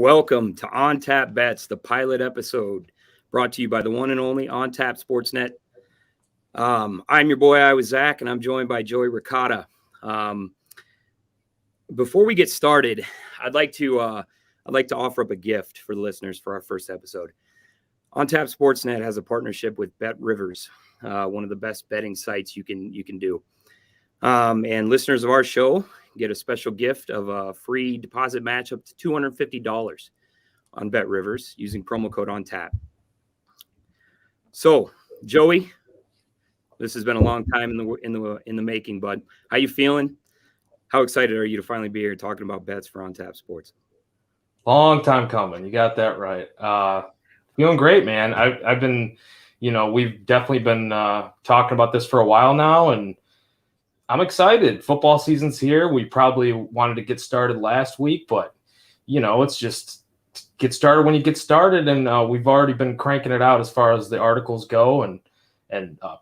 Welcome to On Tap Bets, the pilot episode brought to you by the one and only On Tap Sportsnet. I'm your boy, I was Zach, and I'm joined by Joey Ricotta. Before we get started, I'd like to offer up a gift for the listeners for our first episode. On Tap Sportsnet has a partnership with Bet Rivers, one of the best betting sites you can do. And listeners of our show get a special gift of a free deposit match up to $250 on Bet Rivers using promo code ONTAP. So, Joey, this has been a long time in the making, bud. How you feeling? How excited are you to finally be here talking about bets for On Tap Sports? Long time coming. You got that right. Feeling great, man. I've been, we've definitely been talking about this for a while now, and I'm excited. Football season's here. We probably wanted to get started last week, but, it's just get started when you get started, and we've already been cranking it out as far as the articles go and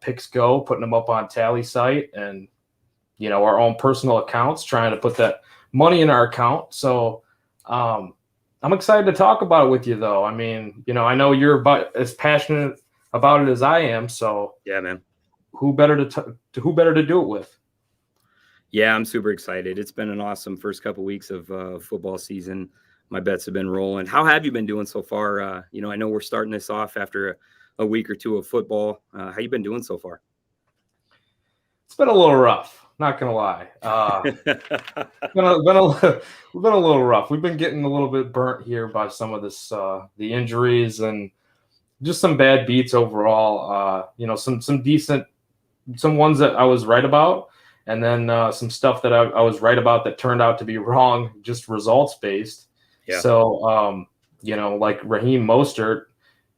picks go, putting them up on Tally site and, our own personal accounts, trying to put that money in our account. So I'm excited to talk about it with you, though. I mean, I know you're about as passionate about it as I am. So yeah, man, who better to do it with? Yeah, I'm super excited. It's been an awesome first couple weeks of football season. My bets have been rolling. How have you been doing so far? I know we're starting this off after a week or two of football. How you been doing so far? It's been a little rough, not gonna lie. Been a little rough. We've been getting a little bit burnt here by some of this, the injuries and just some bad beats overall. Some ones that I was right about. And then some stuff that I was right about that turned out to be wrong, just results based. Yeah. So, like Raheem Mostert,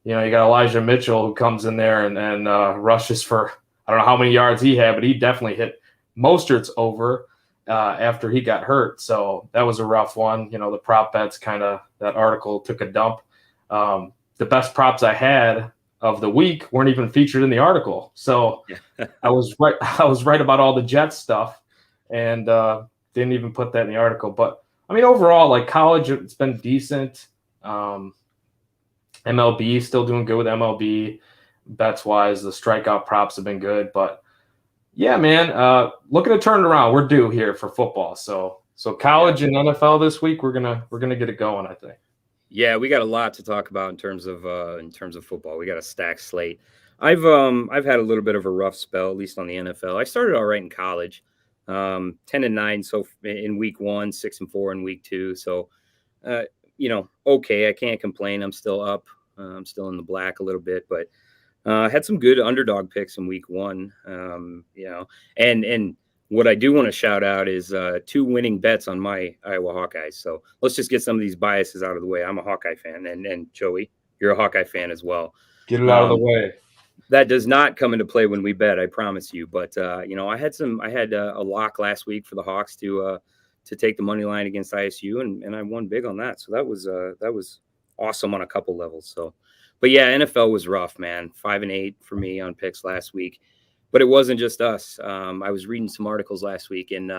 you got Elijah Mitchell who comes in there and rushes for, I don't know how many yards he had, but he definitely hit Mostert's over after he got hurt. So that was a rough one. The prop bets that article took a dump. The best props I had of the week weren't even featured in the article. So I was right about all the Jets stuff and didn't even put that in the article. But I mean, overall, like college, it's been decent. MLB still doing good with MLB bets wise. The strikeout props have been good, but yeah, man, looking to turn it around. We're due here for football. So college and NFL this week, we're gonna get it going, I think. Yeah, we got a lot to talk about in terms of football. We got a stacked slate. I've had a little bit of a rough spell, at least on the NFL. I started all right in college, 10-9. So in week 1, 6-4 in week 2. So, okay, I can't complain. I'm still up. I'm still in the black a little bit, but had some good underdog picks in week 1. And what I do want to shout out is 2 winning bets on my Iowa Hawkeyes. So let's just get some of these biases out of the way. I'm a Hawkeye fan, and Joey, you're a Hawkeye fan as well. Get it out of the way. That does not come into play when we bet, I promise you. But I had a lock last week for the Hawks to take the money line against ISU, and I won big on that. So that was awesome on a couple levels. So, but yeah, NFL was rough, man. 5-8 for me on picks last week. But it wasn't just us. I was reading some articles last week, and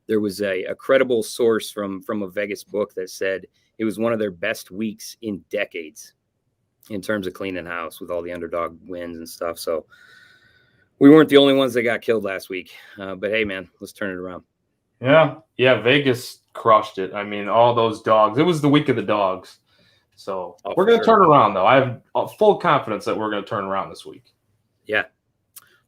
there was a credible source from a Vegas book that said it was one of their best weeks in decades in terms of cleaning house with all the underdog wins and stuff. So we weren't the only ones that got killed last week. But hey, man, let's turn it around. Yeah, Vegas crushed it. I mean, all those dogs. It was the week of the dogs. So we're going to turn around, though. I have full confidence that we're going to turn around this week. Yeah.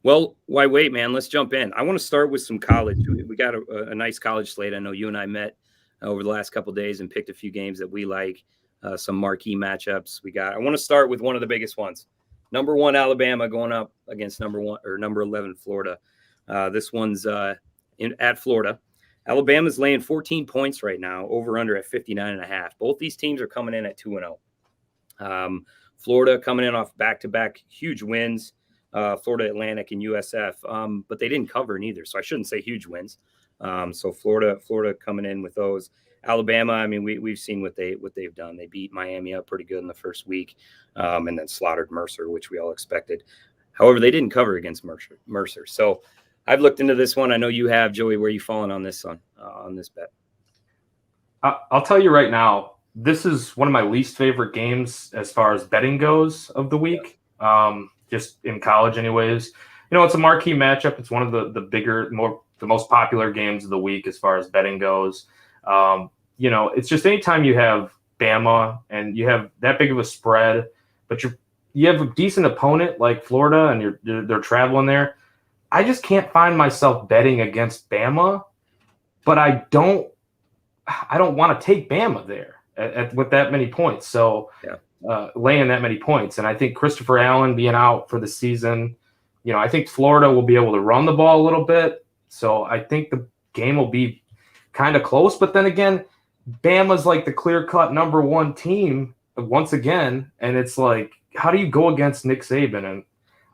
Well, why wait, man? Let's jump in. I want to start with some college. We got a nice college slate. I know you and I met over the last couple of days and picked a few games that we like, some marquee matchups. I want to start with one of the biggest ones. Number 1 Alabama going up against number 11 Florida. This one's at Florida. Alabama's laying 14 points right now, over under at 59.5. Both these teams are coming in at 2-0. Florida coming in off back-to-back huge wins. Florida Atlantic and USF, but they didn't cover neither, so I shouldn't say huge wins. So Florida coming in with those. Alabama, I mean, we've seen what they've done. They beat Miami up pretty good in the first week, and then slaughtered Mercer, which we all expected. However, they didn't cover against Mercer. So I've looked into this one. I know you have, Joey. Where are you falling on this bet? I'll tell you right now, this is one of my least favorite games as far as betting goes of the week. Just in college, anyways. It's a marquee matchup. It's one of the bigger, the most popular games of the week as far as betting goes. It's just anytime you have Bama and you have that big of a spread, but you have a decent opponent like Florida and they're traveling there. I just can't find myself betting against Bama, but I don't want to take Bama there with that many points. So laying that many points. And I think Christopher Allen being out for the season, I think Florida will be able to run the ball a little bit. So I think the game will be kind of close. But then again, Bama's like the clear-cut number one team once again. And it's like, how do you go against Nick Saban? And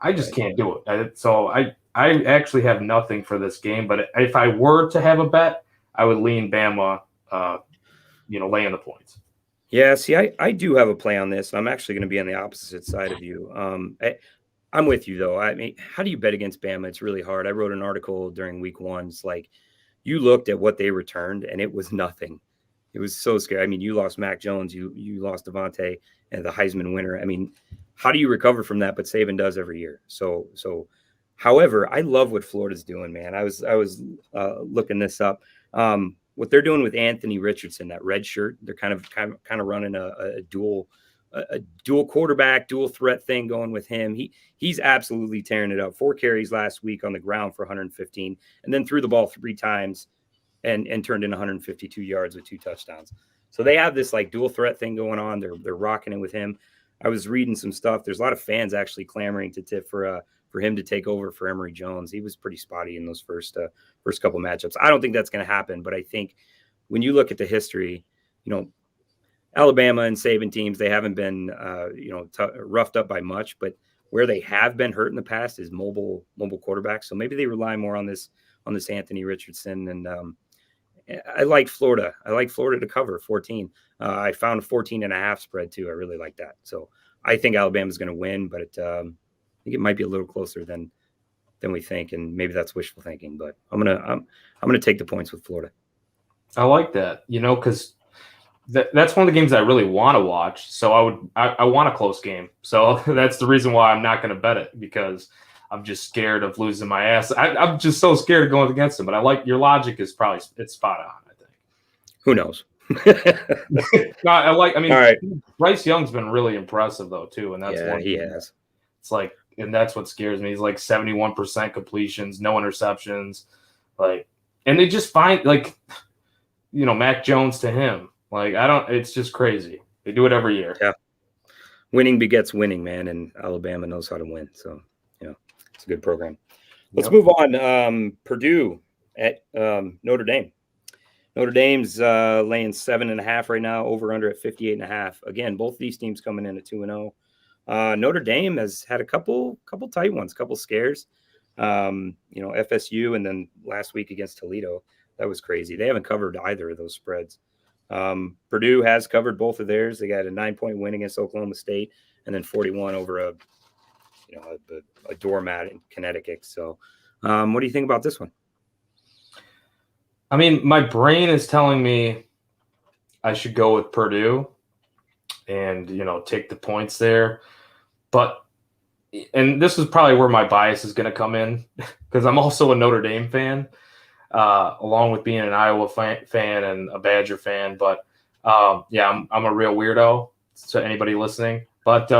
I just can't do it. So I actually have nothing for this game. But if I were to have a bet, I would lean Bama, laying the points. Yeah, see, I do have a play on this. I'm actually going to be on the opposite side of you. I'm with you, though. I mean, how do you bet against Bama? It's really hard. I wrote an article during week 1. It's like you looked at what they returned, and it was nothing. It was so scary. I mean, you lost Mac Jones. You lost Devontae and the Heisman winner. I mean, how do you recover from that? But Saban does every year. So, however, I love what Florida's doing, man. I was looking this up. What they're doing with Anthony Richardson, that red shirt, they're kind of running a dual quarterback, dual threat thing going with him. He's absolutely tearing it up. 4 carries last week on the ground for 115, and then threw the ball 3 times and turned in 152 yards with 2 touchdowns. So they have this like dual threat thing going on. They're rocking it with him. I was reading some stuff. There's a lot of fans actually clamoring to tip for him to take over for Emory Jones. He was pretty spotty in those first couple matchups. I don't think that's going to happen, but I think when you look at the history, Alabama and Saban teams, they haven't been roughed up by much, but where they have been hurt in the past is mobile quarterbacks. So maybe they rely more on this Anthony Richardson. And I like Florida. I like Florida to cover 14. I found a 14.5 spread too. I really like that. So I think Alabama's going to win, but I think it might be a little closer than we think, and maybe that's wishful thinking. But I'm gonna take the points with Florida. I like that, because that's one of the games I really want to watch. So I want a close game. So that's the reason why I'm not going to bet it, because I'm just scared of losing my ass. I'm just so scared of going against them. But I like your logic is probably it's spot on. I think. Who knows? No, all right. Bryce Young's been really impressive though too, and that's he has. It's like, and that's what scares me. He's like 71% completions, no interceptions, and they just find Mac Jones to him. It's just crazy. They do it every year. Yeah. Winning begets winning, man. And Alabama knows how to win. So, it's a good program. Let's move on. Purdue at Notre Dame. Notre Dame's laying 7.5 right now, over under at 58.5. Again, both these teams coming in at 2-0. Notre Dame has had a couple tight ones, couple scares. FSU, and then last week against Toledo, that was crazy. They haven't covered either of those spreads. Purdue has covered both of theirs. They got a 9-point win against Oklahoma State, and then 41 over a doormat in Connecticut. So, what do you think about this one? I mean, my brain is telling me I should go with Purdue and, take the points there. And this is probably where my bias is going to come in, because I'm also a Notre Dame fan, along with being an Iowa fan and a Badger fan. But I'm a real weirdo to anybody listening. But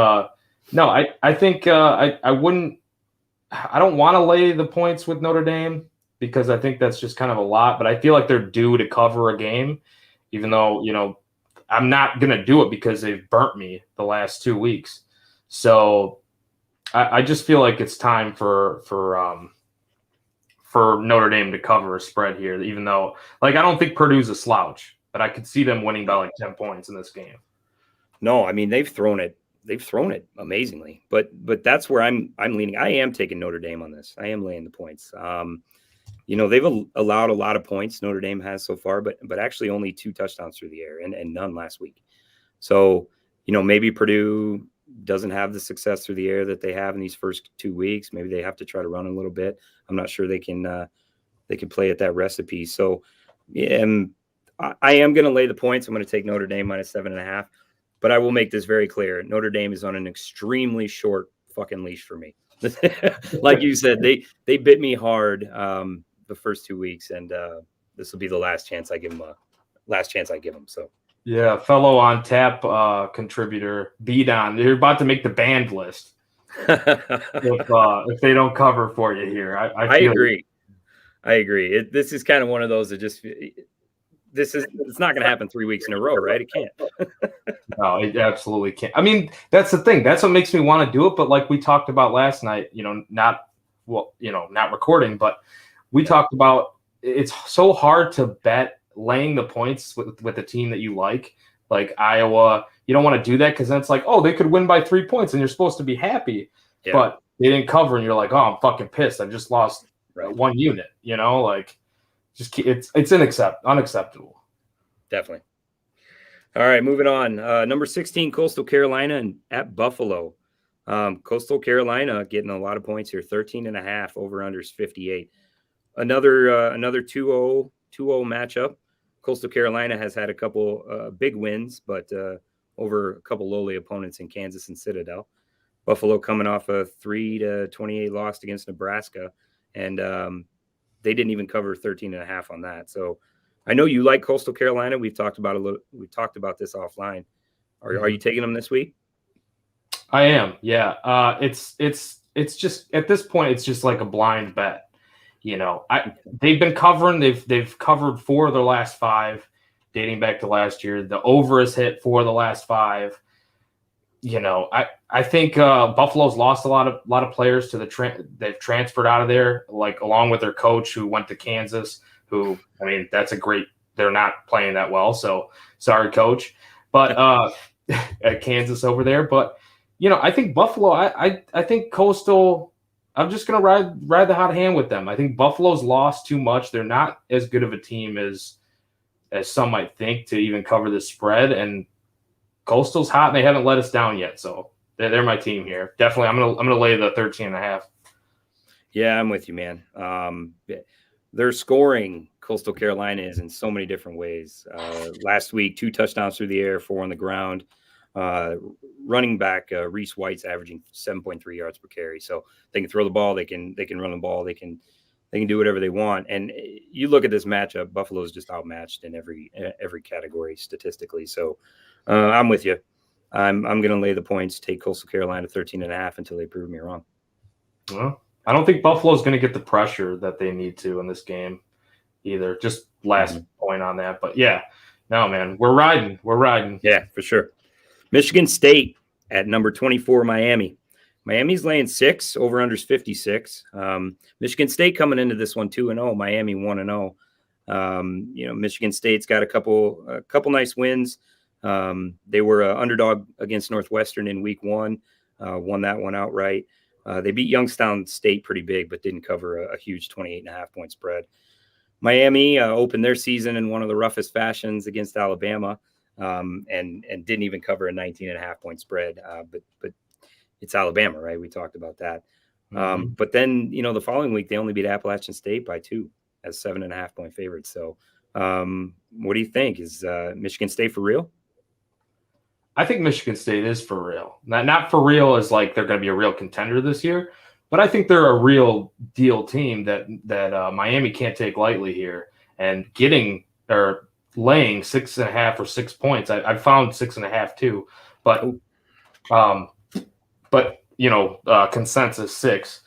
no, I think I don't want to lay the points with Notre Dame, because I think that's just kind of a lot. But I feel like they're due to cover a game, even though, I'm not going to do it because they've burnt me the last 2 weeks. So I just feel like it's time for Notre Dame to cover a spread here, even though, I don't think Purdue's a slouch, but I could see them winning by 10 points in this game. No, I mean, they've thrown it amazingly, but that's where I'm leaning. I am taking Notre Dame on this. I am laying the points. They've allowed a lot of points, Notre Dame has so far, but actually only 2 touchdowns through the air and none last week. So, maybe Purdue doesn't have the success through the air that they have in these first 2 weeks. Maybe they have to try to run a little bit. I'm not sure they can play at that recipe. So, I am going to lay the points. I'm going to take Notre Dame minus 7.5, but I will make this very clear. Notre Dame is on an extremely short fucking leash for me. Like you said, they bit me hard the first 2 weeks, and this will be the last chance I give them. So yeah, fellow on tap contributor Beadon, you're about to make the banned list if they don't cover for you here. I agree. I agree. This is kind of one of those that just it's not going to happen 3 weeks in a row, right? It can't. No, it absolutely can't. I mean, that's the thing. That's what makes me want to do it. But like we talked about last night, not recording, but we talked about it's so hard to bet laying the points with a team that you like Iowa. You don't want to do that because then it's like, oh, they could win by 3 points and you're supposed to be happy. Yeah. But they didn't cover and you're like, oh, I'm fucking pissed. I just lost 1 unit, it's unacceptable. Definitely. All right, moving on. Number 16, Coastal Carolina and at Buffalo. Coastal Carolina getting a lot of points here, 13.5, over-unders 58. Another 2-0 matchup. Coastal Carolina has had a couple big wins, but over a couple lowly opponents in Kansas and Citadel. Buffalo coming off a 3-28 loss against Nebraska, and they didn't even cover 13.5 on that. So I know you like Coastal Carolina. We've talked about this offline. Are you taking them this week? I am. Yeah. It's just at this point, it's just like a blind bet. They've been covering. They've covered 4 of their last 5, dating back to last year. The over is hit 4 of the last 5. I think Buffalo's lost a lot of players to they've transferred out of there, like along with their coach who went to Kansas. Who, I mean, they're not playing that well. So sorry, coach, but at Kansas over there. But I think Buffalo. I think Coastal. I'm just gonna ride the hot hand with them. I think Buffalo's lost too much. They're not as good of a team as some might think to even cover the spread. And Coastal's hot, and they haven't let us down yet. So they're my team here. Definitely, I'm gonna lay the 13.5. Yeah, I'm with you, man. They're scoring. Coastal Carolina is in so many different ways. Last week, 2 touchdowns through the air, 4 on the ground. Running back Reese White's averaging 7.3 yards per carry. So they can throw the ball, they can run the ball, they can do whatever they want. And you look at this matchup, Buffalo's just outmatched in every category statistically. So I'm with you. I'm going to lay the points, take Coastal Carolina 13.5 until they prove me wrong. Well, I don't think Buffalo's going to get the pressure that they need to in this game either. Just last point on that. But yeah, no, man, we're riding. Yeah, for sure. Michigan State at number 24, Miami. Miami's laying 6, over-unders 56. Michigan State coming into this one 2-0, Miami 1-0. Michigan State's got a couple nice wins. They were an underdog against Northwestern in week 1, won that one outright. They beat Youngstown State pretty big, but didn't cover a huge 28.5 point spread. Miami opened their season in one of the roughest fashions against Alabama. And didn't even cover a 19.5 point spread. But it's Alabama, right? We talked about that. But then, the following week, they only beat Appalachian State by 2 as 7.5 point favorites. So what do you think? Is Michigan State for real? I think Michigan State is for real. Not for real as like they're going to be a real contender this year, but I think they're a real deal team that Miami can't take lightly here. And laying 6.5 or 6 points. I found 6.5 too, but consensus 6.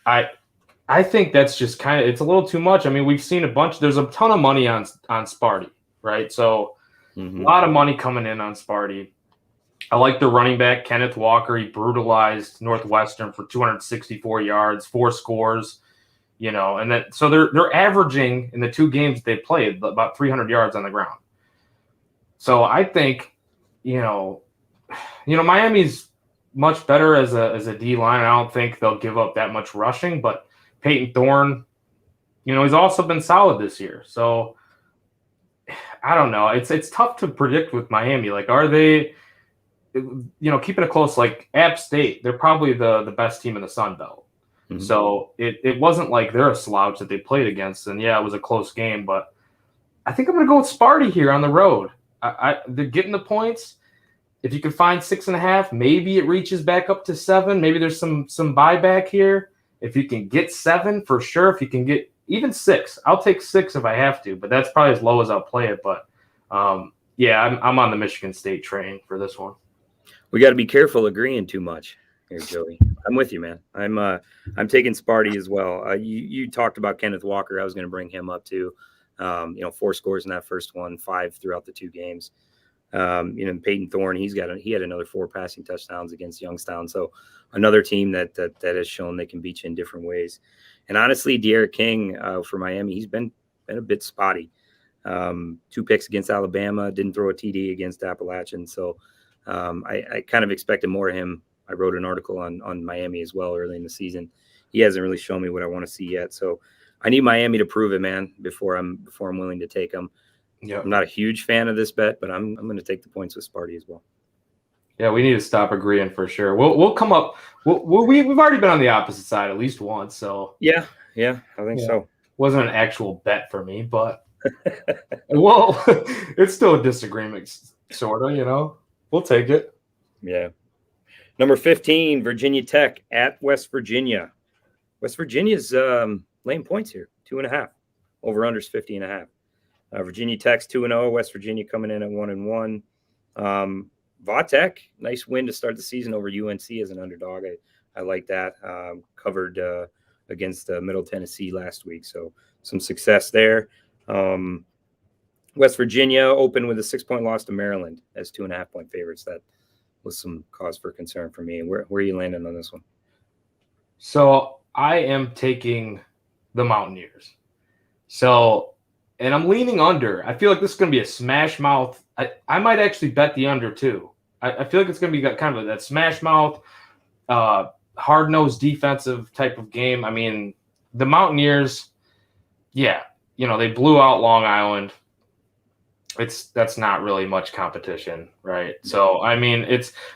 I think that's just it's a little too much. I mean, we've seen there's a ton of money on Sparty, right? So a lot of money coming in on Sparty. I like the running back, Kenneth Walker. He brutalized Northwestern for 264 yards, 4 scores. So they're averaging in the 2 games they played about 300 yards on the ground. So I think, Miami's much better as a D line. I don't think they'll give up that much rushing, but Peyton Thorne, he's also been solid this year. So I don't know. It's tough to predict with Miami. Like, are they, keeping it close? Like App State, they're probably the best team in the Sun Belt. So it wasn't like they're a slouch that they played against. And yeah, it was a close game, but I think I'm going to go with Sparty here on the road. They're getting the points. If you can find 6.5, maybe it reaches back up to 7. Maybe there's some buyback here. If you can get 7, for sure. If you can get even 6, I'll take 6 if I have to, but that's probably as low as I'll play it. But yeah, I'm on the Michigan State train for this one. We got to be careful agreeing too much here, Joey. I'm with you, man. I'm taking Sparty as well. You talked about Kenneth Walker. I was going to bring him up too. 4 scores in that first one, 5 throughout the 2 games. Peyton Thorne, he had another 4 passing touchdowns against Youngstown. So another team that has shown they can beat you in different ways. And honestly, De'Aaron King for Miami, he's been a bit spotty. 2 picks against Alabama, didn't throw a TD against Appalachian. So I kind of expected more of him. I wrote an article on Miami as well early in the season. He hasn't really shown me what I want to see yet. So I need Miami to prove it, man, before I'm willing to take them. Yeah, I'm not a huge fan of this bet, but I'm going to take the points with Sparty as well. Yeah, we need to stop agreeing for sure. We'll come up. We've already been on the opposite side at least once, so yeah, I think so. Wasn't an actual bet for me, but well, it's still a disagreement, sort of. We'll take it. Yeah. Number 15, Virginia Tech at West Virginia. West Virginia's laying points here, 2.5. Over unders 50.5. Virginia Tech's 2-0. West Virginia coming in at 1-1. Vatek, nice win to start the season over UNC as an underdog. I like that. Covered against Middle Tennessee last week, so some success there. West Virginia opened with a 6-point loss to Maryland as 2.5-point favorites. That was some cause for concern for me. And where are you landing on this one? So I am taking the Mountaineers. And I'm leaning under. I feel like this is going to be a smash mouth. I might actually bet the under too. I feel like it's going to be kind of that smash mouth, hard-nosed defensive type of game. I mean, the Mountaineers, yeah, they blew out Long Island. That's not really much competition, right? So, I mean,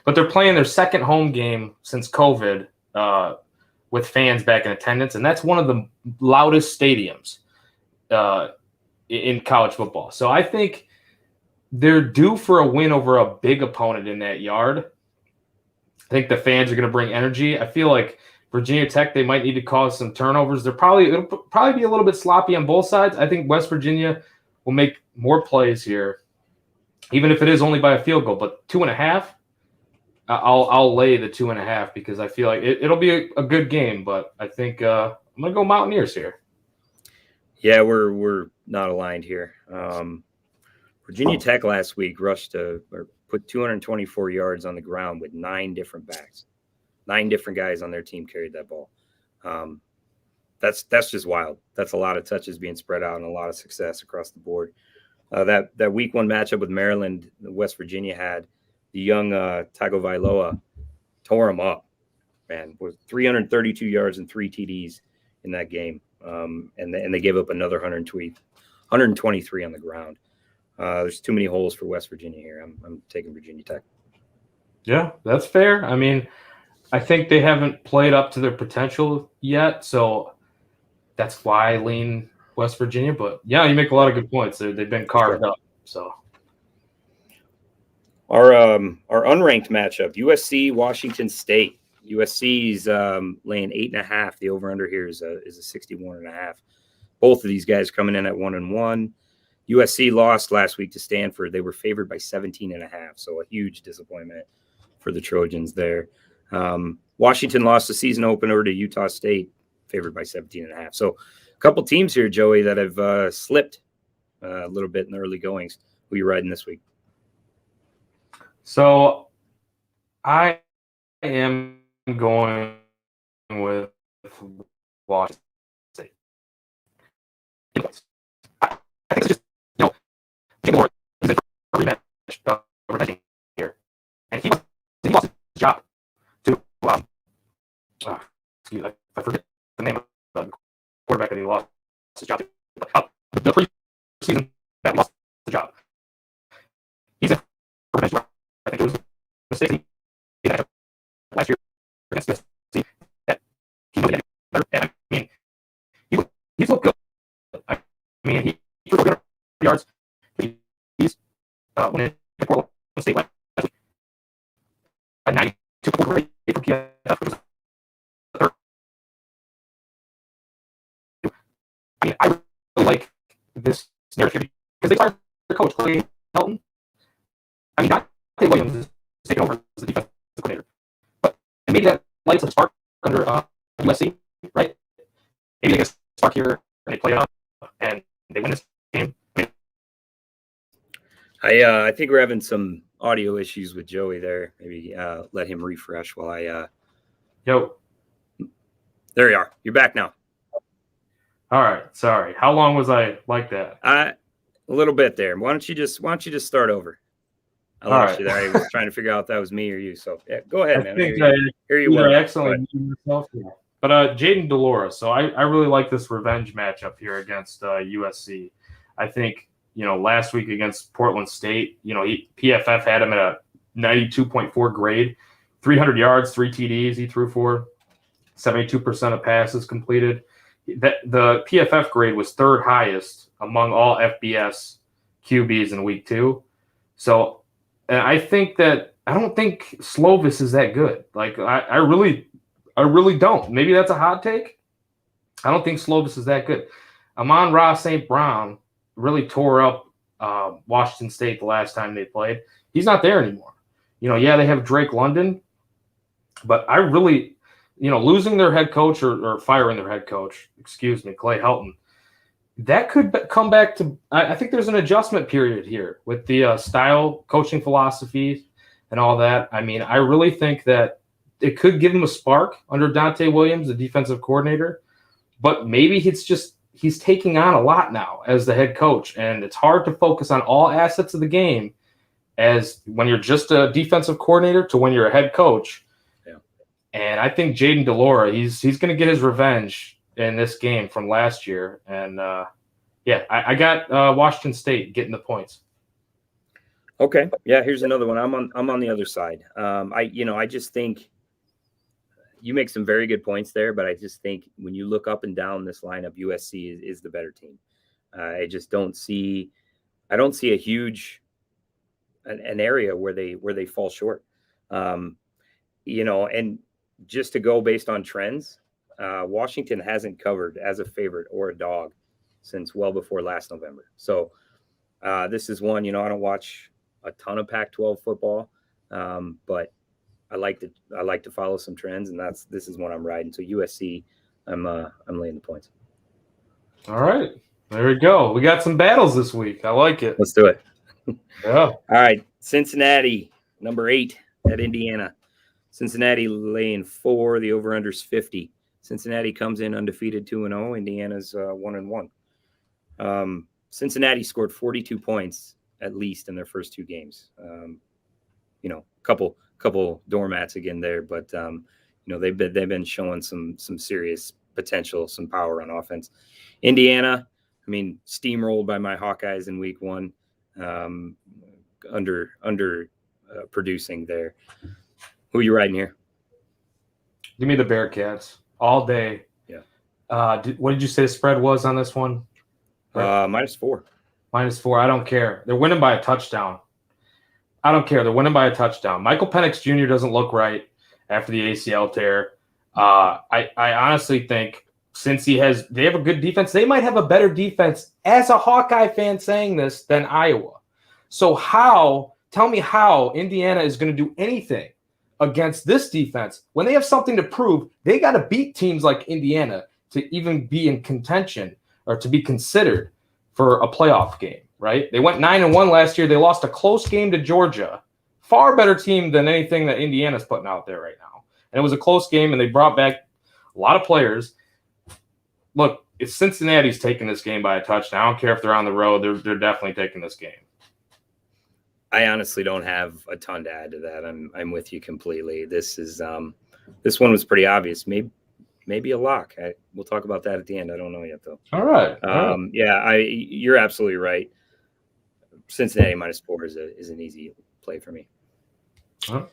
but they're playing their second home game since COVID with fans back in attendance, and that's one of the loudest stadiums in college football. So I think they're due for a win over a big opponent in that yard. I think the fans are going to bring energy. I feel like Virginia Tech, they might need to cause some turnovers. It'll probably be a little bit sloppy on both sides. I think West Virginia will make more plays here, even if it is only by a field goal. But 2.5, I'll lay the 2.5 because I feel like it'll be a good game. But I think I'm going to go Mountaineers here. Yeah, we're not aligned here. Virginia Tech last week put 224 yards on the ground with 9 different backs. 9 different guys on their team carried that ball. That's just wild. That's a lot of touches being spread out and a lot of success across the board. That week 1 matchup with Maryland, West Virginia had the young Tagovailoa tore him up, man, with 332 yards and 3 TDs in that game. And they gave up another 123 on the ground. There's too many holes for West Virginia here. I'm taking Virginia Tech. Yeah, that's fair. I mean, I think they haven't played up to their potential yet, so that's why I lean West Virginia. But yeah, you make a lot of good points. They've been carved up. So our unranked matchup: USC Washington State. USC's laying 8.5. The over/under here is a 61.5. Both of these guys coming in at 1-1. USC lost last week to Stanford. They were favored by 17.5, so a huge disappointment for the Trojans there. Washington lost the season opener to Utah State, favored by 17.5. So a couple teams here, Joey, that have slipped a little bit in the early goings. Who are you riding this week? So I am going with Washington State. I think it's just, more rematch here. And he lost his job to, excuse me, I forget the name of the quarterback that he lost his job to. The preseason that lost the job. He's in for revenge. I think it was a mistake he had last year against this team that he really had better. And I mean, he's looked good. I mean, he threw a good yards. He's when in Portland State last week, a 92 rate for PFF. It was the third. I mean, I really like this narrative because they fired their coach, Clay Helton. I mean, Dante Williams is taking over as the defensive coordinator, but maybe that lights a spark under USC, right? Maybe they get a spark here and they play out and they win this game. I think we're having some audio issues with Joey there. Maybe let him refresh while I. Yo. There you are. You're back now. All right. Sorry. How long was I like that? A little bit there. Why don't you just start over? I lost you there. I was trying to figure out if that was me or you. So yeah, go ahead, man. Here you were. Excellent. But Jaden Delora. So I really like this revenge matchup here against USC. I think, last week against Portland State, PFF had him at a 92.4 grade, 300 yards, 3 TDs he threw for, 72% of passes completed. The PFF grade was third highest among all FBS QBs in week 2. So I think that I don't think Slovis is that good. Like I really don't. Maybe that's a hot take. I don't think Slovis is that good. Amon-Ra St. Brown really tore up Washington State the last time they played. He's not there anymore. They have Drake London, but I really, losing their head coach or firing their head coach, Clay Helton, that could come back to – I think there's an adjustment period here with the style, coaching philosophy, and all that. I mean, I really think that it could give him a spark under Dante Williams, the defensive coordinator, but maybe he's taking on a lot now as the head coach, and it's hard to focus on all assets of the game as when you're just a defensive coordinator to when you're a head coach. Yeah. And I think Jaden Delora, he's going to get his revenge in this game from last year. And I got Washington State getting the points. Okay. Yeah. Here's another one. I'm on the other side. I just think you make some very good points there, but I just think when you look up and down this lineup, USC is the better team. I just don't see a huge an area where they fall short. And just to go based on trends, Washington hasn't covered as a favorite or a dog since well before last November. So this is one, I don't watch a ton of Pac-12 football, but I like to follow some trends, and this is one I'm riding. So USC, I'm laying the points. All right, there we go. We got some battles this week. I like it. Let's do it. Yeah. All right, Cincinnati, number 8 at Indiana. Cincinnati laying 4. The over/under's 50. Cincinnati comes in undefeated 2-0. Indiana's 1-1. Cincinnati scored 42 points at least in their first 2 games. Couple doormats again there, but they've been showing some serious potential, some power on offense. Indiana, steamrolled by my Hawkeyes in week 1, under producing there. Who are you riding here? Give me the Bearcats all day. Yeah. What did you say the spread was on this one? -4. -4. I don't care. They're winning by a touchdown. I don't care. They're winning by a touchdown. Michael Penix Jr. doesn't look right after the ACL tear. I honestly think since they have a good defense, they might have a better defense as a Hawkeye fan saying this than Iowa. So tell me how Indiana is going to do anything against this defense when they have something to prove. They got to beat teams like Indiana to even be in contention or to be considered for a playoff game. Right? They went 9-1 last year. They lost a close game to Georgia. Far better team than anything that Indiana's putting out there right now. And it was a close game, and they brought back a lot of players. Look, if Cincinnati's taking this game by a touchdown, I don't care if they're on the road. They're definitely taking this game. I honestly don't have a ton to add to that. I'm with you completely. This one was pretty obvious. Maybe a lock. We'll talk about that at the end. I don't know yet, though. All right. Yeah, you're absolutely right. Cincinnati -4 is an easy play for me. Huh?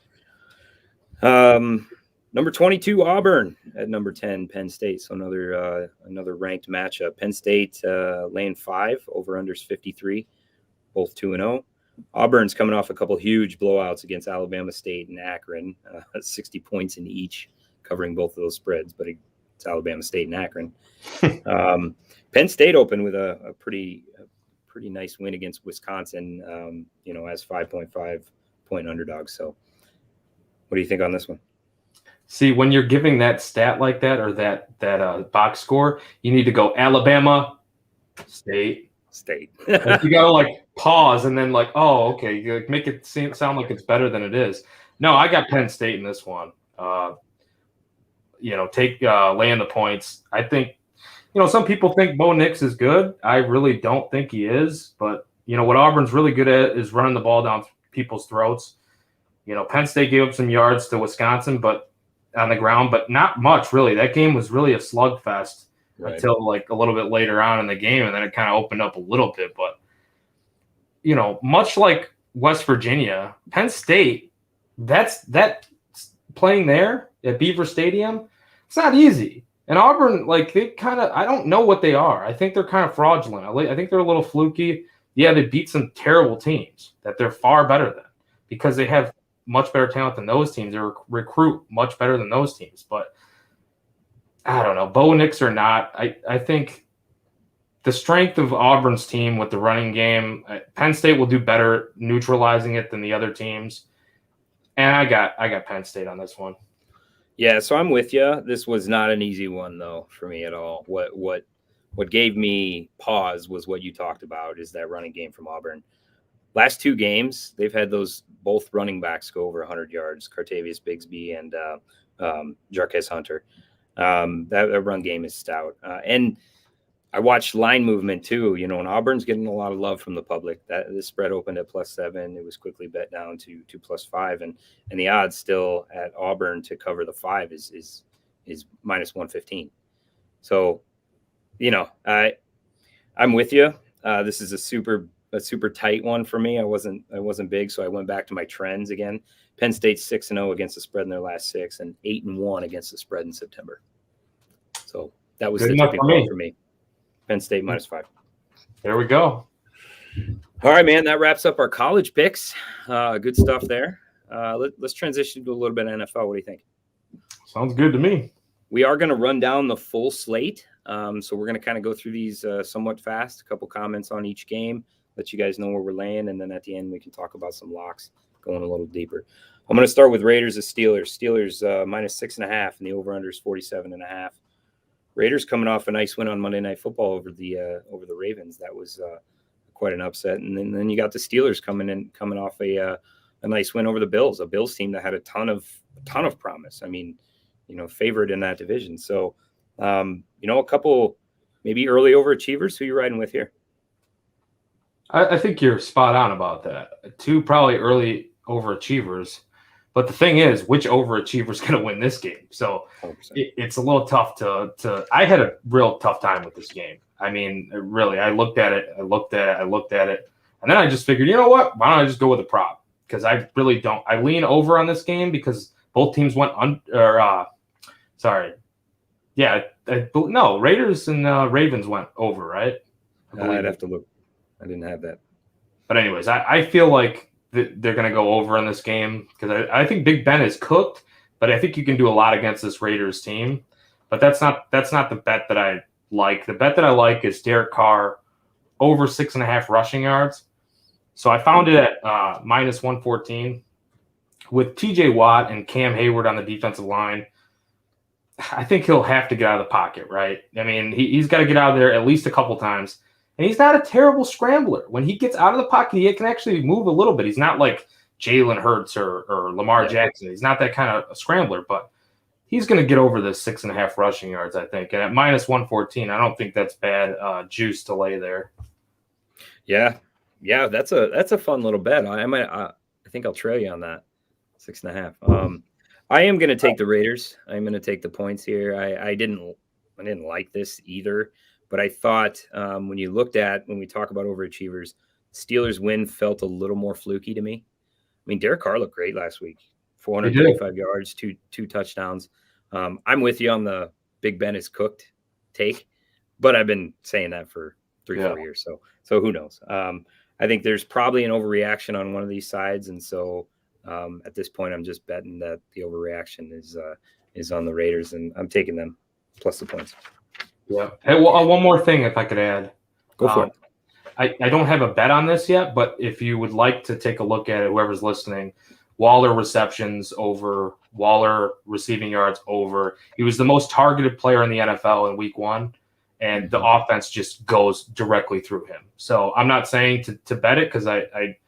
Number 22, Auburn at number 10, Penn State. So another ranked matchup. Penn State laying 5, over-unders 53, both 2-0. Auburn's coming off a couple huge blowouts against Alabama State and Akron, 60 points in each, covering both of those spreads, but it's Alabama State and Akron. Penn State opened with a pretty nice win against Wisconsin, as 5.5 point underdogs. So what do you think on this one? See, when you're giving that stat like that, or that box score, you need to go Alabama State. Like, you gotta like pause and then like, oh, okay, you make it sound like it's better than it is. No, I got Penn State in this one. Take laying the points. I think, some people think Bo Nix is good. I really don't think he is. But what Auburn's really good at is running the ball down people's throats. Penn State gave up some yards to Wisconsin, but on the ground, but not much really. That game was really a slugfest. Right. Until like a little bit later on in the game, and then it kind of opened up a little bit. But much like West Virginia, Penn State, that playing there at Beaver Stadium, it's not easy. And Auburn, like they kind of, I don't know what they are. I think they're kind of fraudulent. I think they're a little fluky. Yeah, they beat some terrible teams that they're far better than because they have much better talent than those teams. They recruit much better than those teams, but. I don't know, Bo Nix or not. I think the strength of Auburn's team with the running game, Penn State will do better neutralizing it than the other teams. And I got Penn State on this one. Yeah, so I'm with you. This was not an easy one though for me at all. What gave me pause was what you talked about, is that running game from Auburn. Last 2 games, they've had those both running backs go over 100 yards, Cartavius Bigsby and Jarquez Hunter. That run game is stout. And I watched line movement too, and Auburn's getting a lot of love from the public. This spread opened at +7. It was quickly bet down to +5. And the odds still at Auburn to cover the 5 is -115. So, I'm with you. This is a super tight one for me. I wasn't big, so I went back to my trends again. Penn State's 6-0 against the spread in their last 6, and 8-1 against the spread in September. So that was the tipping point for me. Penn State -5. There we go. All right, man. That wraps up our college picks. Good stuff there. Let's transition to a little bit of NFL. What do you think? Sounds good to me. We are going to run down the full slate. So we're going to kind of go through these somewhat fast. A couple comments on each game, let you guys know where we're laying, and then at the end we can talk about some locks going a little deeper. I'm going to start with Raiders and Steelers. Steelers -6.5, and the over/under is 47.5. Raiders coming off a nice win on Monday Night Football over the Ravens. That was quite an upset. And then you got the Steelers coming off a nice win over the Bills, a Bills team that had a ton of promise. I mean, favored in that division. So, a couple maybe early overachievers. Who you riding with here? I think you're spot on about that. 2 probably early overachievers. But the thing is, which overachiever is going to win this game? So it's a little tough to. I had a real tough time with this game. I mean, really, I looked at it, and then I just figured, you know what? Why don't I just go with a prop? Because I really don't. I lean over on this game because both teams went Raiders and Ravens went over, right? I'd have to look. I didn't have that. But anyways, I feel like they're going to go over in this game because I think Big Ben is cooked, but I think you can do a lot against this Raiders team. But that's not the bet that I like. The bet that I like is Derek Carr over 6.5 rushing yards. So I found it at -114 with TJ Watt and Cam Hayward on the defensive line. I think he'll have to get out of the pocket, right? I mean, he's got to get out of there at least a couple times. And he's not a terrible scrambler. When he gets out of the pocket, he can actually move a little bit. He's not like Jalen Hurts or Lamar Jackson. He's not that kind of a scrambler, but he's going to get over the 6.5 rushing yards, I think. And at -114, I don't think that's bad juice to lay there. Yeah, that's a fun little bet. I think I'll trail you on that 6.5. I am going to take the Raiders. I'm going to take the points here. I didn't like this either. But I thought when we talk about overachievers, Steelers win felt a little more fluky to me. I mean, Derek Carr looked great last week. 435 yards, two touchdowns. I'm with you on the Big Ben is cooked take, but I've been saying that for 4 years. So who knows? I think there's probably an overreaction on one of these sides, and so at this point, I'm just betting that the overreaction is on the Raiders, and I'm taking them plus the points. Yeah. Hey, well, one more thing, if I could add. Go for it. I don't have a bet on this yet, but if you would like to take a look at it, whoever's listening, Waller receptions over, Waller receiving yards over. He was the most targeted player in the NFL in week 1, and the offense just goes directly through him. So I'm not saying to bet it because I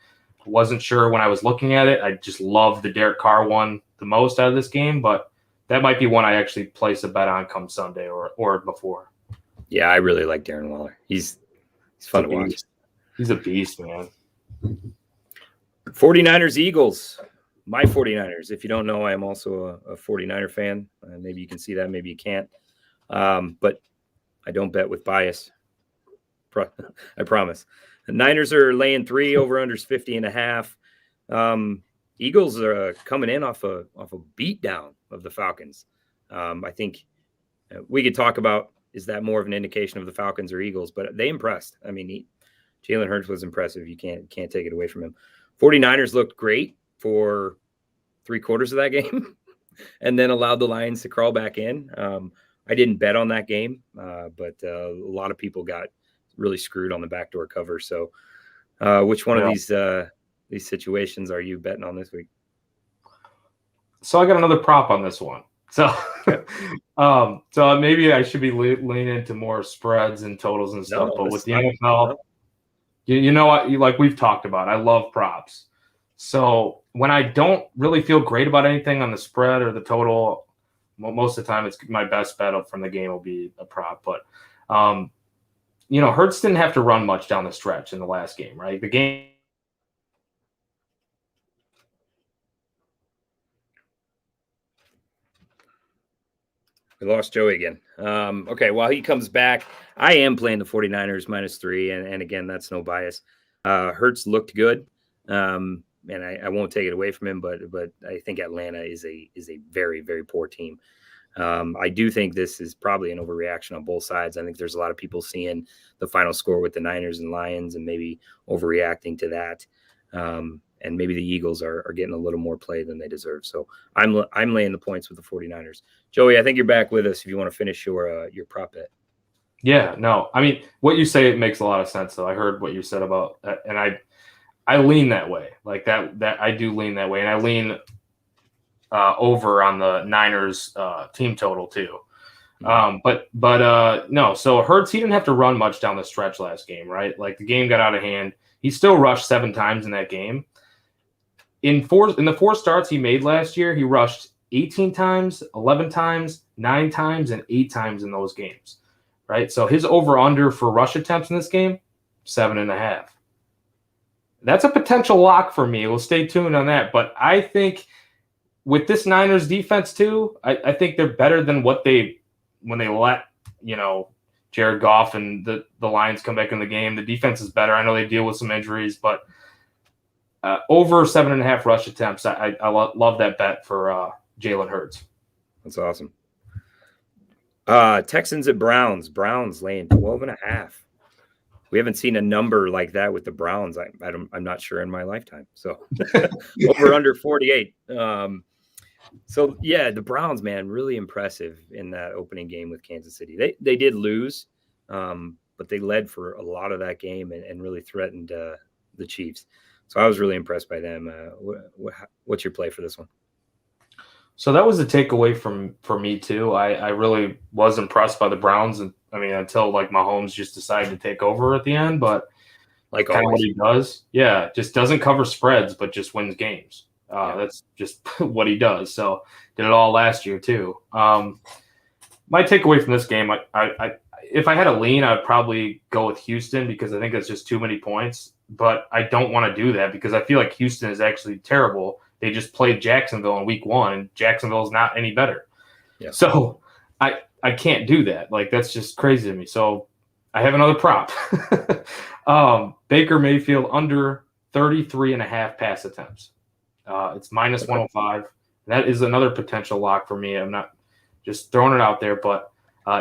wasn't sure when I was looking at it. I just love the Derek Carr one the most out of this game, but that might be one I actually place a bet on come Sunday or before. Yeah, I really like Darren Waller. He's fun to watch. He's a beast, man. 49ers, Eagles. My 49ers. If you don't know, I am also a 49er fan. Maybe you can see that. Maybe you can't. But I don't bet with bias. I promise. The Niners are laying 3, over-unders 50.5. Eagles are coming in off a beatdown of the Falcons. I think we could talk about, is that more of an indication of the Falcons or Eagles? But they impressed. I mean, Jalen Hurts was impressive. You can't take it away from him. 49ers looked great for 3/4 of that game and then allowed the Lions to crawl back in. I didn't bet on that game, but a lot of people got really screwed on the backdoor cover. So which one of these situations are you betting on this week? So I got another prop on this one. So so maybe I should be leaning into more spreads and totals and stuff. But with the NFL, you know what? Like we've talked about, I love props. So when I don't really feel great about anything on the spread or the total, most of the time it's my best bet from the game will be a prop. But Hurts didn't have to run much down the stretch in the last game, right? The game. We lost Joey again. Okay, while he comes back, I am playing the 49ers -3, and again, that's no bias. Hurts looked good, and I won't take it away from him, but I think Atlanta is a very, very poor team. I do think this is probably an overreaction on both sides. I think there's a lot of people seeing the final score with the Niners and Lions and maybe overreacting to that. And maybe the Eagles are getting a little more play than they deserve. So I'm laying the points with the 49ers. Joey, I think you're back with us if you want to finish your prop bet. Yeah, no. I mean, what you say, it makes a lot of sense, though. I heard what you said about that, and I lean that way. Like that I do lean that way, and I lean over on the Niners team total too. But no. So Hurts, he didn't have to run much down the stretch last game, right? Like the game got out of hand. He still rushed 7 times in that game. In the 4 starts he made last year, he rushed 18 times, 11 times, 9 times, and 8 times in those games, right? So his over-under for rush attempts in this game, 7.5. That's a potential lock for me. We'll stay tuned on that. But I think with this Niners defense too, I think they're better than when they let, Jared Goff and the Lions come back in the game. The defense is better. I know they deal with some injuries, but over 7.5 rush attempts, I love that bet for Jalen Hurts. That's awesome. Texans at Browns. Browns laying 12.5. We haven't seen a number like that with the Browns. I'm not sure in my lifetime. So over under 48. So yeah, the Browns, man, really impressive in that opening game with Kansas City. They did lose, but they led for a lot of that game and really threatened the Chiefs. So I was really impressed by them. What's your play for this one? So that was a takeaway for me too. I really was impressed by the Browns, and I mean until like Mahomes just decided to take over at the end, but like kind of what he does, yeah, just doesn't cover spreads, but just wins games. That's just what he does. So did it all last year too. My takeaway from this game, I if I had a lean, I'd probably go with Houston because I think it's just too many points. But I don't want to do that because I feel like Houston is actually terrible. They just played Jacksonville in week 1, and Jacksonville is not any better. Yeah. So I can't do that. Like that's just crazy to me. So I have another prop. Baker Mayfield under 33.5 pass attempts. It's -105. That is another potential lock for me. I'm not just throwing it out there, but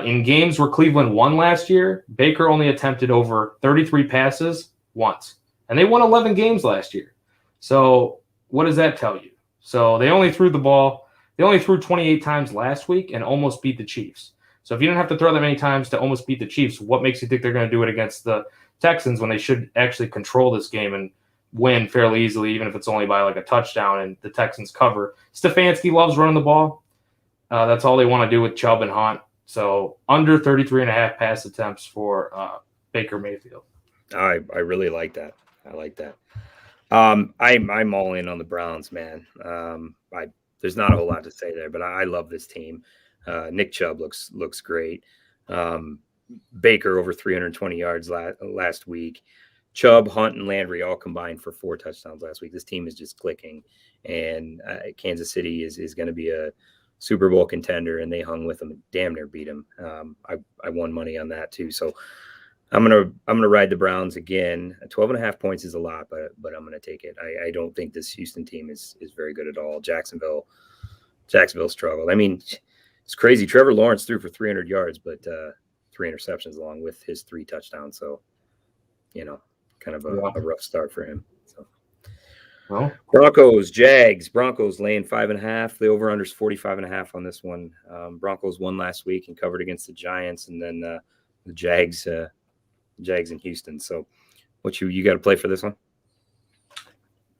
in games where Cleveland won last year, Baker only attempted over 33 passes once, and they won 11 games last year. So what does that tell you? So they only threw the ball. They only threw 28 times last week and almost beat the Chiefs. So if you don't have to throw that many times to almost beat the Chiefs, what makes you think they're going to do it against the Texans when they should actually control this game and win fairly easily, even if it's only by like a touchdown and the Texans cover? Stefanski loves running the ball. That's all they want to do with Chubb and Hunt. So under 33.5 pass attempts for Baker Mayfield. I really like that. I like that. I'm all in on the Browns, man. There's not a whole lot to say there, but I love this team. Nick Chubb looks great. Baker over 320 yards last week. Chubb, Hunt, and Landry all combined for 4 touchdowns last week. This team is just clicking, and Kansas City is going to be a Super Bowl contender, and they hung with them and damn near beat them. I won money on that too, so I'm gonna ride the Browns again. 12.5 points is a lot, but I'm gonna take it. I don't think this Houston team is very good at all. Jacksonville struggled. I mean, it's crazy. Trevor Lawrence threw for 300 yards, but 3 interceptions along with his 3 touchdowns. So, kind of a rough start for him. So, well, Jags laying 5.5. The over/under is 45.5 on this one. Broncos won last week and covered against the Giants, and then the Jags in Houston. So, what you got to play for this one?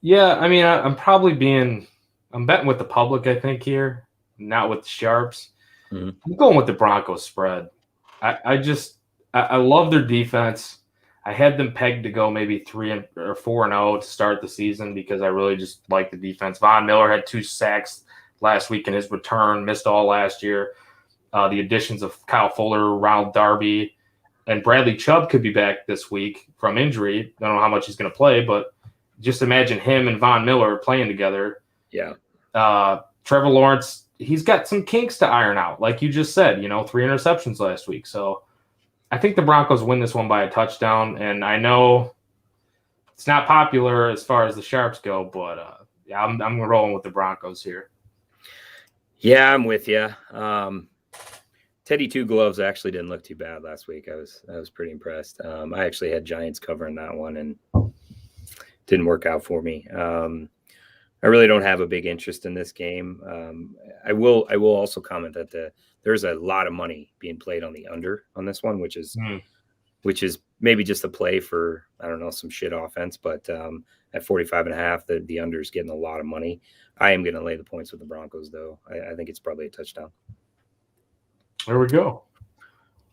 Yeah, I mean, I'm betting with the public, I think, here, not with the sharps. Mm-hmm. I'm going with the Broncos spread. I love their defense. I had them pegged to go maybe 3 or 4-0 to start the season because I really just like the defense. Von Miller had 2 sacks last week in his return, missed all last year. The additions of Kyle Fuller, Ronald Darby, and Bradley Chubb could be back this week from injury. I don't know how much he's going to play, but just imagine him and Von Miller playing together. Yeah. Trevor Lawrence, he's got some kinks to iron out. Like you just said, 3 interceptions last week. So I think the Broncos win this one by a touchdown. And I know it's not popular as far as the sharps go, but I'm rolling with the Broncos here. Yeah, I'm with you. Teddy Two Gloves actually didn't look too bad last week. I was pretty impressed. I actually had Giants covering that one and didn't work out for me. I really don't have a big interest in this game. I will also comment that there's a lot of money being played on the under on this one, which is maybe just a play for, I don't know, some shit offense, but at 45.5, the under is getting a lot of money. I am going to lay the points with the Broncos, though. I think it's probably a touchdown. There we go.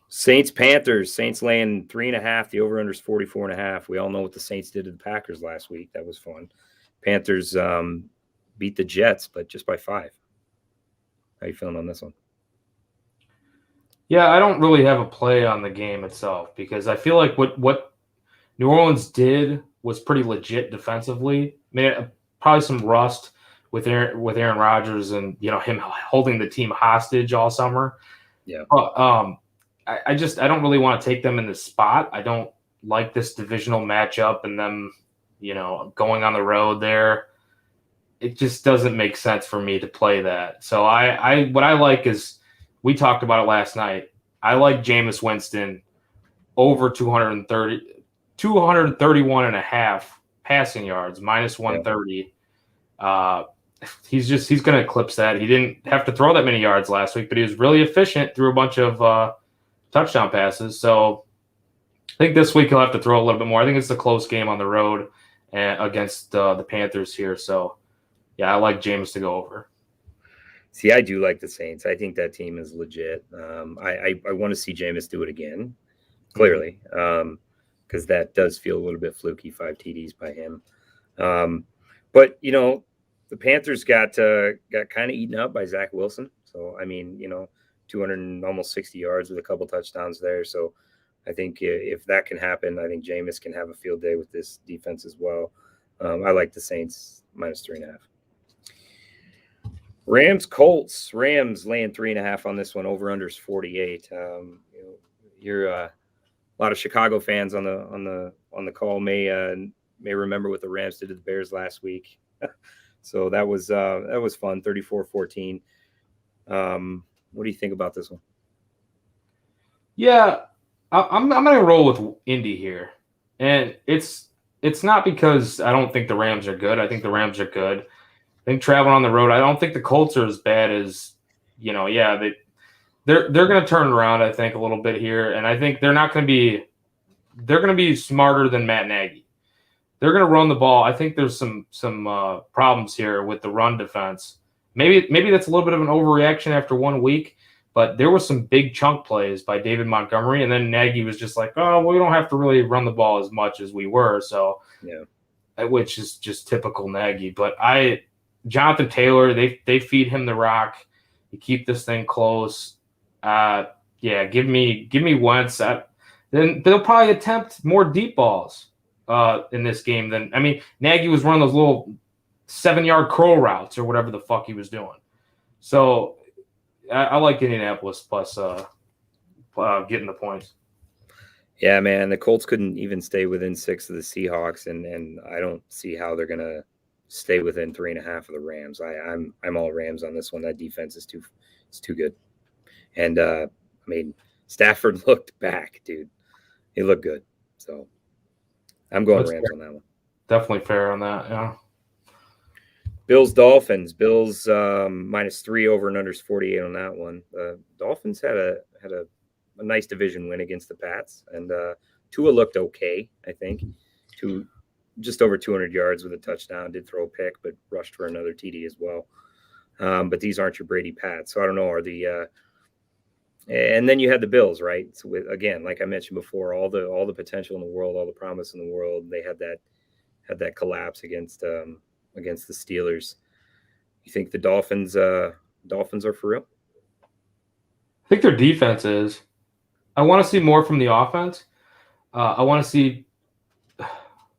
Saints Panthers. Saints laying 3.5. The over under is 44.5. We all know what the Saints did to the Packers last week. That was fun. Panthers beat the Jets, but just by 5. How you feeling on this one? Yeah, I don't really have a play on the game itself because I feel like what New Orleans did was pretty legit defensively. I mean, probably some rust with Aaron Rodgers and him holding the team hostage all summer. Yeah. But I don't really want to take them in this spot. I don't like this divisional matchup and them, going on the road there. It just doesn't make sense for me to play that. So what I like is, we talked about it last night. I like Jameis Winston over 231.5 passing yards, minus 130. Yeah. He's going to eclipse that. He didn't have to throw that many yards last week, but he was really efficient through a bunch of touchdown passes. So I think this week he'll have to throw a little bit more. I think it's a close game on the road against the Panthers here. So, yeah, I like Jameis to go over. See, I do like the Saints. I think that team is legit. I want to see Jameis do it again, clearly, because that does feel a little bit fluky, 5 TDs by him. But, the Panthers got kind of eaten up by Zach Wilson. So, I mean, 260 yards with a couple touchdowns there. So, I think if that can happen, I think Jameis can have a field day with this defense as well. I like the Saints minus 3.5. Colts. Rams laying 3.5 on this one. Over under is 48. You're a lot of Chicago fans on the call may remember what the Rams did to the Bears last week. So that was fun. 34-14. What do you think about this one? Yeah, I'm gonna roll with Indy here, and it's not because I don't think the Rams are good. I think the Rams are good. I think traveling on the road, I don't think the Colts are as bad as yeah, they're going to turn around, I think, a little bit here, and I think they're going to be smarter than Matt Nagy. They're going to run the ball. I think there's some problems here with the run defense. Maybe that's a little bit of an overreaction after 1 week, but there was some big chunk plays by David Montgomery, and then Nagy was just like, oh, we don't have to really run the ball as much as we were, so yeah, which is just typical Nagy. But Jonathan Taylor, they feed him the rock. You keep this thing close. Yeah, give me Wentz. Then they'll probably attempt more deep balls in this game than Nagy was running those little 7-yard curl routes or whatever the fuck he was doing. So I like Indianapolis plus getting the points. Yeah, man, the Colts couldn't even stay within 6 of the Seahawks, and I don't see how they're gonna stay within 3.5 of the Rams. I'm all Rams on this one. That defense is too good. And Stafford looked back, dude. He looked good. So I'm going Rams on that one. Definitely fair on that, yeah. Bills Dolphins. Bills -3 over and unders 48 on that one. Dolphins had a nice division win against the Pats, and Tua looked okay, I think. Just over 200 yards with a touchdown, did throw a pick, but rushed for another TD as well. But these aren't your Brady Pats. So I don't know, and then you had the Bills, right? So again, like I mentioned before, all the potential in the world, all the promise in the world, they had that collapse against the Steelers. You think the Dolphins are for real? I think their defense is. I want to see more from the offense. I want to see.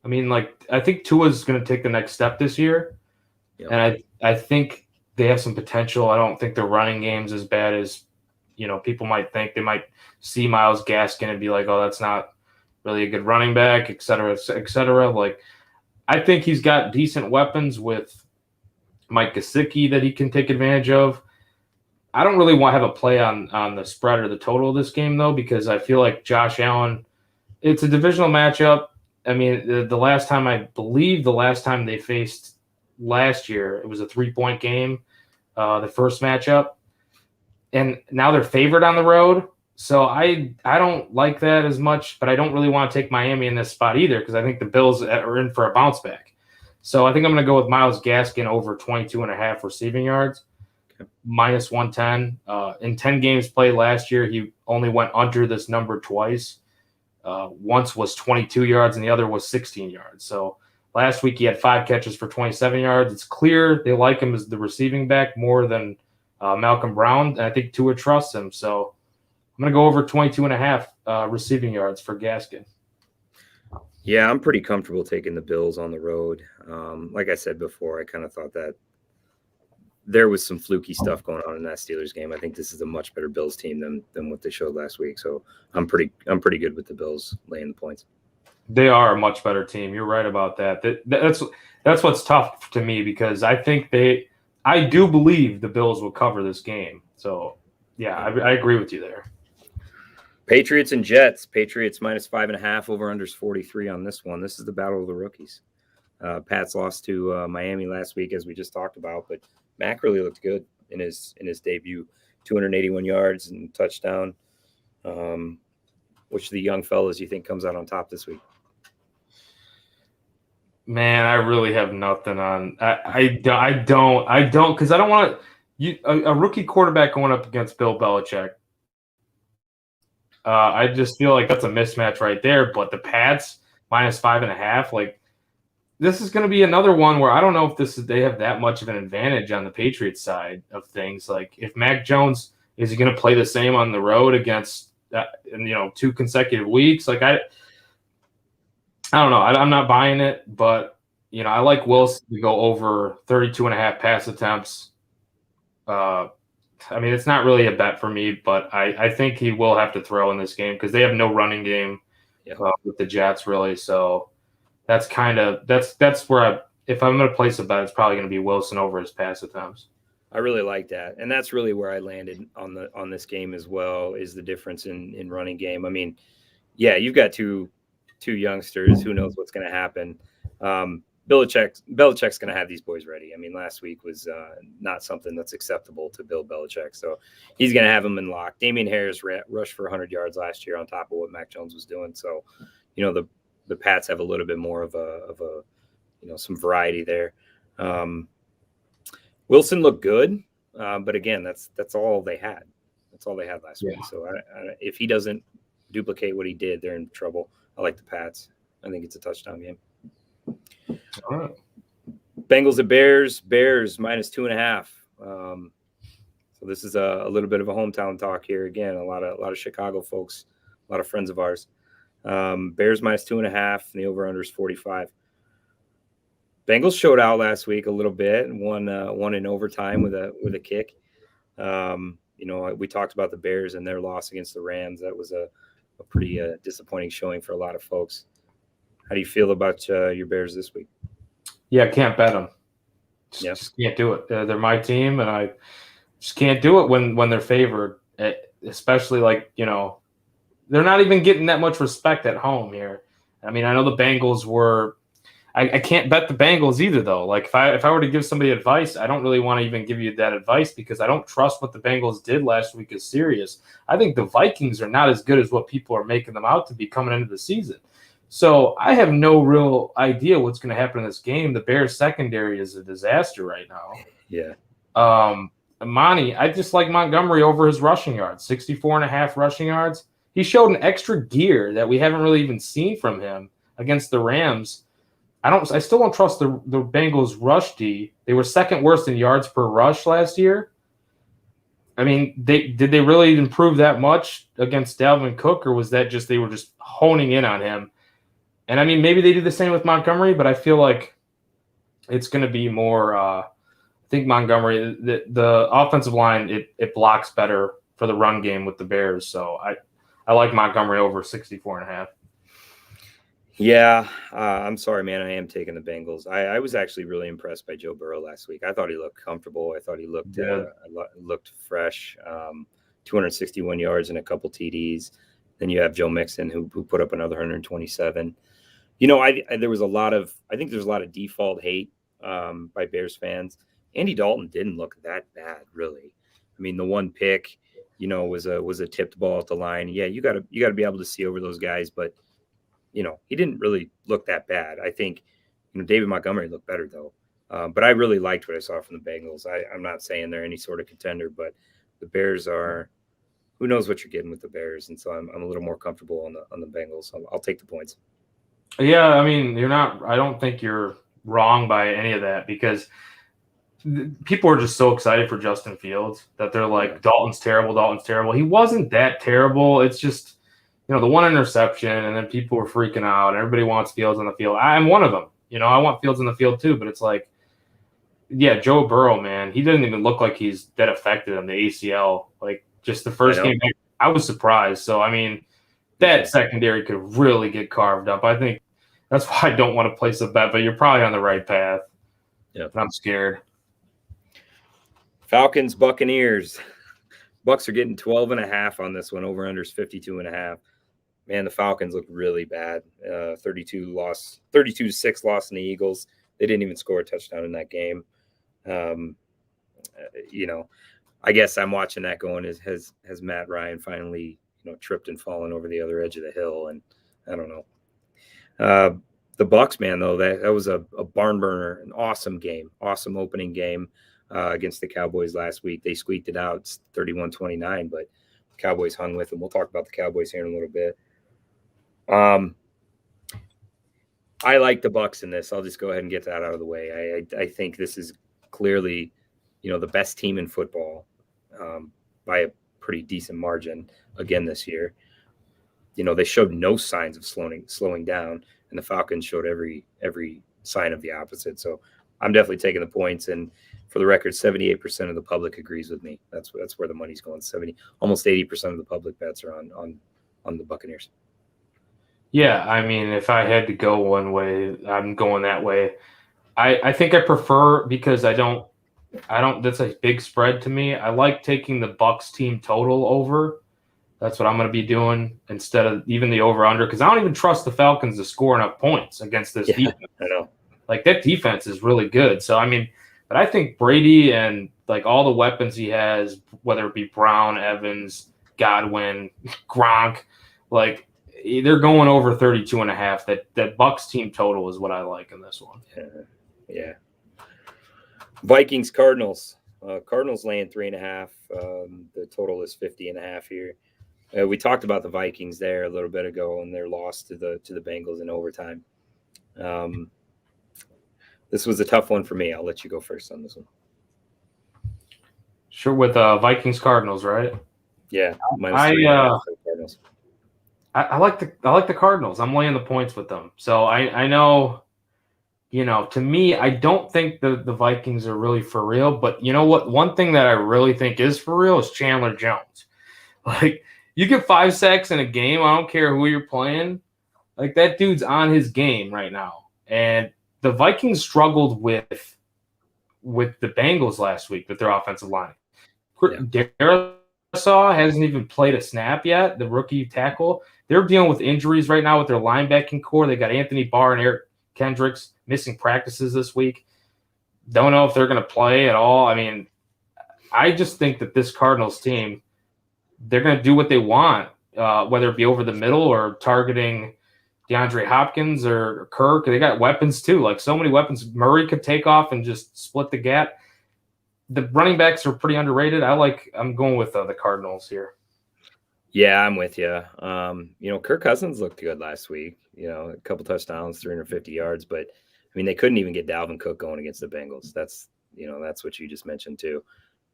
I think Tua's going to take the next step this year, and I think they have some potential. I don't think their running game's as bad as people might think. They might see Myles Gaskin and be like, "Oh, that's not really a good running back," et cetera, et cetera. Like, I think he's got decent weapons with Mike Gesicki that he can take advantage of. I don't really want to have a play on the spread or the total of this game, though, because I feel like Josh Allen, it's a divisional matchup. The last time they faced last year, it was a 3-point game, the first matchup. And now they're favored on the road. So I don't like that as much, but I don't really want to take Miami in this spot either because I think the Bills are in for a bounce back. So I think I'm going to go with Myles Gaskin over 22.5 receiving yards, -110. In 10 games played last year, he only went under this number twice. Once was 22 yards and the other was 16 yards. So last week he had 5 catches for 27 yards. It's clear they like him as the receiving back more than Malcolm Brown, and I think Tua trusts him. So I'm going to go over 22.5 receiving yards for Gaskin. Yeah, I'm pretty comfortable taking the Bills on the road. Like I said before, I kind of thought that there was some fluky stuff going on in that Steelers game. I think this is a much better Bills team than what they showed last week. So I'm pretty good with the Bills laying the points. They are a much better team. You're right about that. That's what's tough to me because I do believe the Bills will cover this game. So yeah, I agree with you there. Patriots and Jets. Patriots -5.5 over unders 43 on this one. This is the battle of the rookies. Pats lost to Miami last week, as we just talked about, but Mac really looked good in his debut. 281 yards and touchdown. Which of the young fellas you think comes out on top this week? Man, I really have nothing on. I don't because I don't want a rookie quarterback going up against Bill Belichick. I just feel like that's a mismatch right there. But the Pats -5.5, like this is going to be another one where I don't know if they have that much of an advantage on the Patriots side of things. Like if Mac Jones is he going to play the same on the road against 2 consecutive weeks? Like I don't know. I'm not buying it, but I like Wilson to go over 32.5 pass attempts. It's not really a bet for me, but I think he will have to throw in this game because they have no running game with the Jets really. So that's where if I'm going to place a bet, it's probably going to be Wilson over his pass attempts. I really like that, and that's really where I landed on this game as well. Is the difference in running game? I mean, yeah, you've got two youngsters. Who knows what's going to happen? Belichick's going to have these boys ready. I mean, last week was not something that's acceptable to Bill Belichick, so he's going to have them in lock. Damian Harris rushed for 100 yards last year on top of what Mac Jones was doing. So, the Pats have a little bit more of a some variety there. Wilson looked good, but again, that's all they had. That's all they had last week. So if he doesn't duplicate what he did, they're in trouble. I like the Pats. I think it's a touchdown game. All right. Bengals at Bears. Bears minus 2.5. So this is a little bit of a hometown talk here. Again, a lot of Chicago folks, a lot of friends of ours. Bears minus 2.5. And the over/under is 45. Bengals showed out last week a little bit and won in overtime with a kick. We talked about the Bears and their loss against the Rams. That was a pretty disappointing showing for a lot of folks. How do you feel about your Bears this week? Yeah, can't bet them. Just can't do it. They're my team, and I just can't do it when they're favored. Especially they're not even getting that much respect at home here. I mean, I know the Bengals were. I can't bet the Bengals either, though. Like if I were to give somebody advice, I don't really want to even give you that advice because I don't trust what the Bengals did last week is serious. I think the Vikings are not as good as what people are making them out to be coming into the season. So I have no real idea what's going to happen in this game. The Bears secondary is a disaster right now. Yeah. Monty, I just like Montgomery over his rushing yards, 64.5 rushing yards. He showed an extra gear that we haven't really even seen from him against the Rams. I still don't trust the Bengals rush D. They were second worst in yards per rush last year. I mean, did they really improve that much against Dalvin Cook, or was that just they were just honing in on him? And I mean, maybe they did the same with Montgomery, but I feel like it's going to be more. I think Montgomery, the offensive line, it blocks better for the run game with the Bears. So I like Montgomery over 64.5. Yeah, I'm sorry, man. I am taking the Bengals. I was actually really impressed by Joe Burrow last week. I thought he looked comfortable. I thought he looked fresh. 261 yards and a couple TDs. Then you have Joe Mixon who put up another 127. I think there's a lot of default hate by Bears fans. Andy Dalton didn't look that bad, really. I mean, the one pick, was a tipped ball at the line. Yeah, you got to be able to see over those guys, but he didn't really look that bad. I think, David Montgomery looked better though. But I really liked what I saw from the Bengals. I'm not saying they're any sort of contender, but the Bears are. Who knows what you're getting with the Bears, and so I'm a little more comfortable on the Bengals. I'll take the points. Yeah, I mean, you're not. I don't think you're wrong by any of that because people are just so excited for Justin Fields that they're like, Dalton's terrible. He wasn't that terrible. It's just. The one interception, and then people were freaking out. Everybody wants Fields on the field. I'm one of them. I want Fields on the field too, but it's like, yeah, Joe Burrow, man, he doesn't even look like he's that affected on the ACL. Like, just the first game, I was surprised. So, I mean, that secondary could really get carved up. I think that's why I don't want to place a bet, but you're probably on the right path. Yeah, I'm scared. Falcons, Buccaneers. Bucks are getting 12.5 on this one. Over/under's 52.5. Man, the Falcons look really bad. 32-6 loss in the Eagles. They didn't even score a touchdown in that game. I guess I'm watching that going. Has Matt Ryan finally tripped and fallen over the other edge of the hill? And I don't know. The Bucks, man, though, that was a barn burner, an awesome game, awesome opening game against the Cowboys last week. They squeaked it out. It's 31-29, but the Cowboys hung with them. We'll talk about the Cowboys here in a little bit. I like the Bucks in this. I'll just go ahead and get that out of the way. I think this is clearly, the best team in football by a pretty decent margin again this year. They showed no signs of slowing down, and the Falcons showed every sign of the opposite. So I'm definitely taking the points. And for the record, 78% of the public agrees with me. That's where the money's going. Almost 80% of the public bets are on the Buccaneers. Yeah, I mean, if I had to go one way, I'm going that way. I think I prefer because I don't that's a big spread to me. I like taking the Bucks team total over. That's what I'm going to be doing instead of even the over under because I don't even trust the Falcons to score enough points against this defense. I know. Like that defense is really good. So I mean, but I think Brady and like all the weapons he has, whether it be Brown, Evans, Godwin, Gronk, like they're going over 32.5. That Bucks team total is what I like in this one. Yeah. Vikings Cardinals. Cardinals laying 3.5. The total is 50.5 here. We talked about the Vikings there a little bit ago and their loss to the Bengals in overtime. This was a tough one for me. I'll let you go first on this one. Sure, with Vikings Cardinals, right? Yeah, Cardinals. I like the Cardinals. I'm laying the points with them. So I know, to me, I don't think the Vikings are really for real. But you know what? One thing that I really think is for real is Chandler Jones. Like you get 5 sacks in a game. I don't care who you're playing. Like that dude's on his game right now. And the Vikings struggled with the Bengals last week with their offensive line. Yeah. Darisaw hasn't even played a snap yet, the rookie tackle. They're dealing with injuries right now with their linebacking core. They got Anthony Barr and Eric Kendricks missing practices this week. Don't know if they're going to play at all. I mean, I just think that this Cardinals team, they're going to do what they want, whether it be over the middle or targeting DeAndre Hopkins or Kirk. They got weapons too, like so many weapons. Murray could take off and just split the gap. The running backs are pretty underrated. I'm going with the Cardinals here. Yeah, I'm with you. Kirk Cousins looked good last week. A couple touchdowns, 350 yards, but I mean they couldn't even get Dalvin Cook going against the Bengals. That's what you just mentioned too,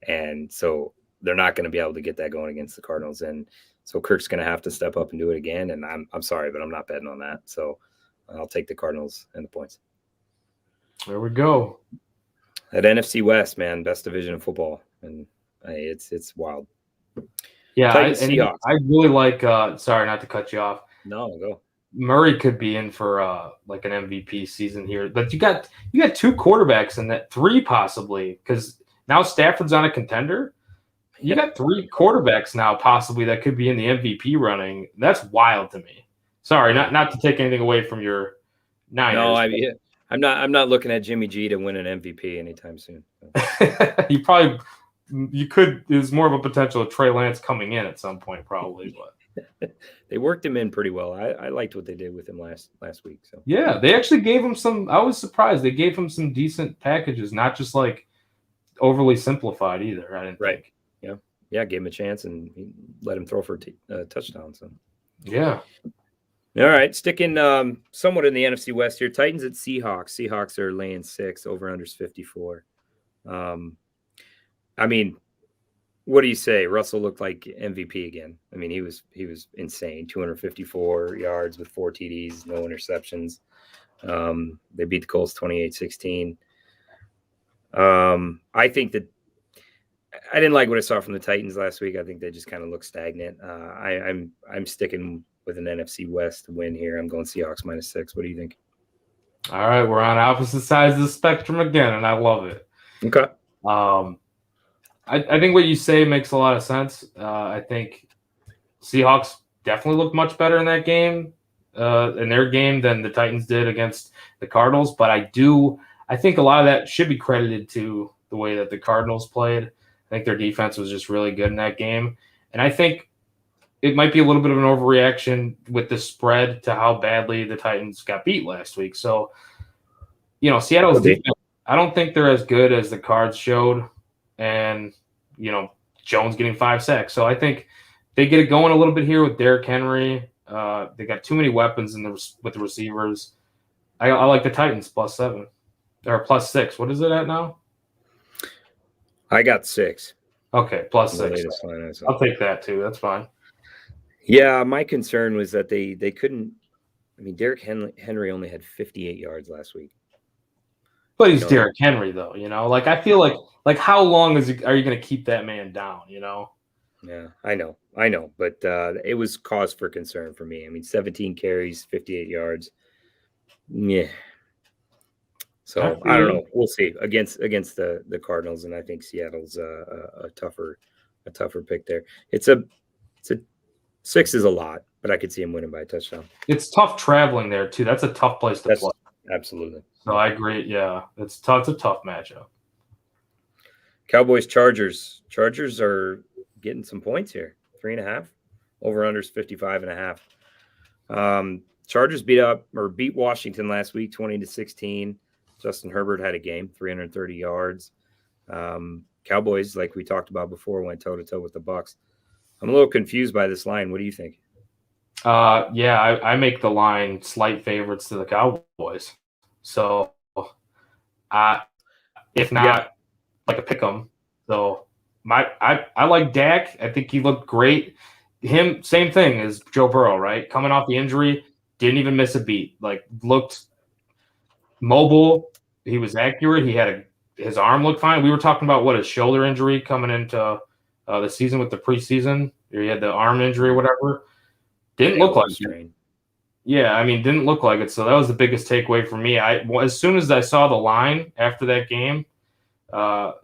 and so they're not going to be able to get that going against the Cardinals. And so Kirk's going to have to step up and do it again. And I'm sorry, but I'm not betting on that. So I'll take the Cardinals and the points. There we go. That NFC West, man, best division of football. And it's wild. Yeah. I really like, sorry, not to cut you off. No, go. Murray could be in for like an MVP season here, but you got 2 quarterbacks in that, 3 possibly, because now Stafford's on a contender. You got 3 quarterbacks now possibly that could be in the MVP running. That's wild to me. Sorry, not to take anything away from your Niners. No, I'm not looking at Jimmy G to win an MVP anytime soon. you could. There's more of a potential of Trey Lance coming in at some point, probably. But they worked him in pretty well. I liked what they did with him last week. So yeah, they actually gave him some. I was surprised they gave him some decent packages, not just like overly simplified either. I didn't think. Yeah, gave him a chance and let him throw for a touchdown. So, yeah. All right, sticking somewhat in the NFC West here. Titans at Seahawks. Seahawks are laying 6, over unders 54. I mean, what do you say? Russell looked like MVP again. I mean, he was insane. 254 yards with 4 TDs, no interceptions. They beat the Colts 28-16. I think that I didn't like what I saw from the Titans last week. I think they just kind of look stagnant. I'm sticking with an NFC West win here. I'm going Seahawks -6. What do you think? All right, we're on opposite sides of the spectrum again, and I love it. Okay. I think what you say makes a lot of sense. I think Seahawks definitely looked much better in that game, in their game, than the Titans did against the Cardinals. But I think a lot of that should be credited to the way that the Cardinals played. I think their defense was just really good in that game. And I think it might be a little bit of an overreaction with the spread to how badly the Titans got beat last week. So, Seattle's defense, I don't think they're as good as the Cards showed. And, Jones getting 5 sacks. So I think they get it going a little bit here with Derrick Henry. They got too many weapons with the receivers. I like the Titans +7 or +6. What is it at now? I got 6. Okay, +6. I'll take that too. That's fine. Yeah, my concern was that they couldn't. I mean, Derrick Henry only had 58 yards last week. But he's Derrick Henry, though. Like I feel like how long are you going to keep that man down? Yeah, I know, but it was cause for concern for me. I mean, 17 carries, 58 yards. Yeah, So I don't know. We'll see against the Cardinals, and I think Seattle's a tougher pick there. It's a 6 is a lot, but I could see him winning by a touchdown. It's tough traveling there too. That's a tough place to play. Absolutely. So I agree. Yeah, it's tough. It's a tough matchup. Cowboys Chargers. Chargers are getting some points here. 3.5. Over unders 55.5. Chargers beat Washington last week 20-16. Justin Herbert had a game, 330 yards. Cowboys, like we talked about before, went toe-to-toe with the Bucs. I'm a little confused by this line. What do you think? Yeah, I make the line slight favorites to the Cowboys. So, if not, like a pick 'em. So, I like Dak. I think he looked great. Him, same thing as Joe Burrow, right? Coming off the injury, didn't even miss a beat. Like, looked mobile. He was accurate. His arm looked fine. We were talking about his shoulder injury coming into the season with the preseason. He had the arm injury or whatever. Didn't look like it. Yeah, I mean, didn't look like it. So that was the biggest takeaway for me. As soon as I saw the line after that game, the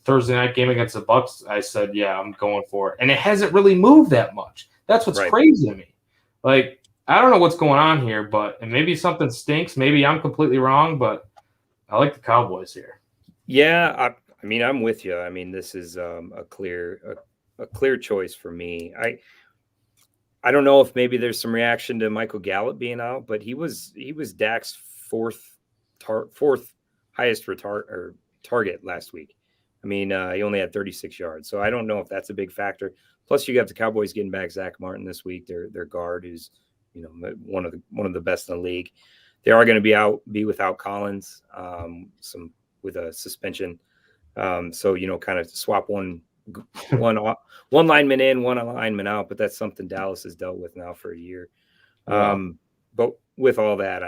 Thursday night game against the Bucs, I said, yeah, I'm going for it. And it hasn't really moved that much. That's what's crazy to me. Like, I don't know what's going on here, and maybe something stinks. Maybe I'm completely wrong, but I like the Cowboys here. Yeah, I mean, I'm with you. I mean, this is a clear choice for me. I don't know if maybe there's some reaction to Michael Gallup being out, but he was Dak's fourth highest target last week. I mean, he only had 36 yards, so I don't know if that's a big factor. Plus, you got the Cowboys getting back Zach Martin this week. Their guard, who's one of the best in the league. They are going to be without Collins, with a suspension. So kind of swap one lineman in, one lineman out, but that's something Dallas has dealt with now for a year. Yeah. But with all that,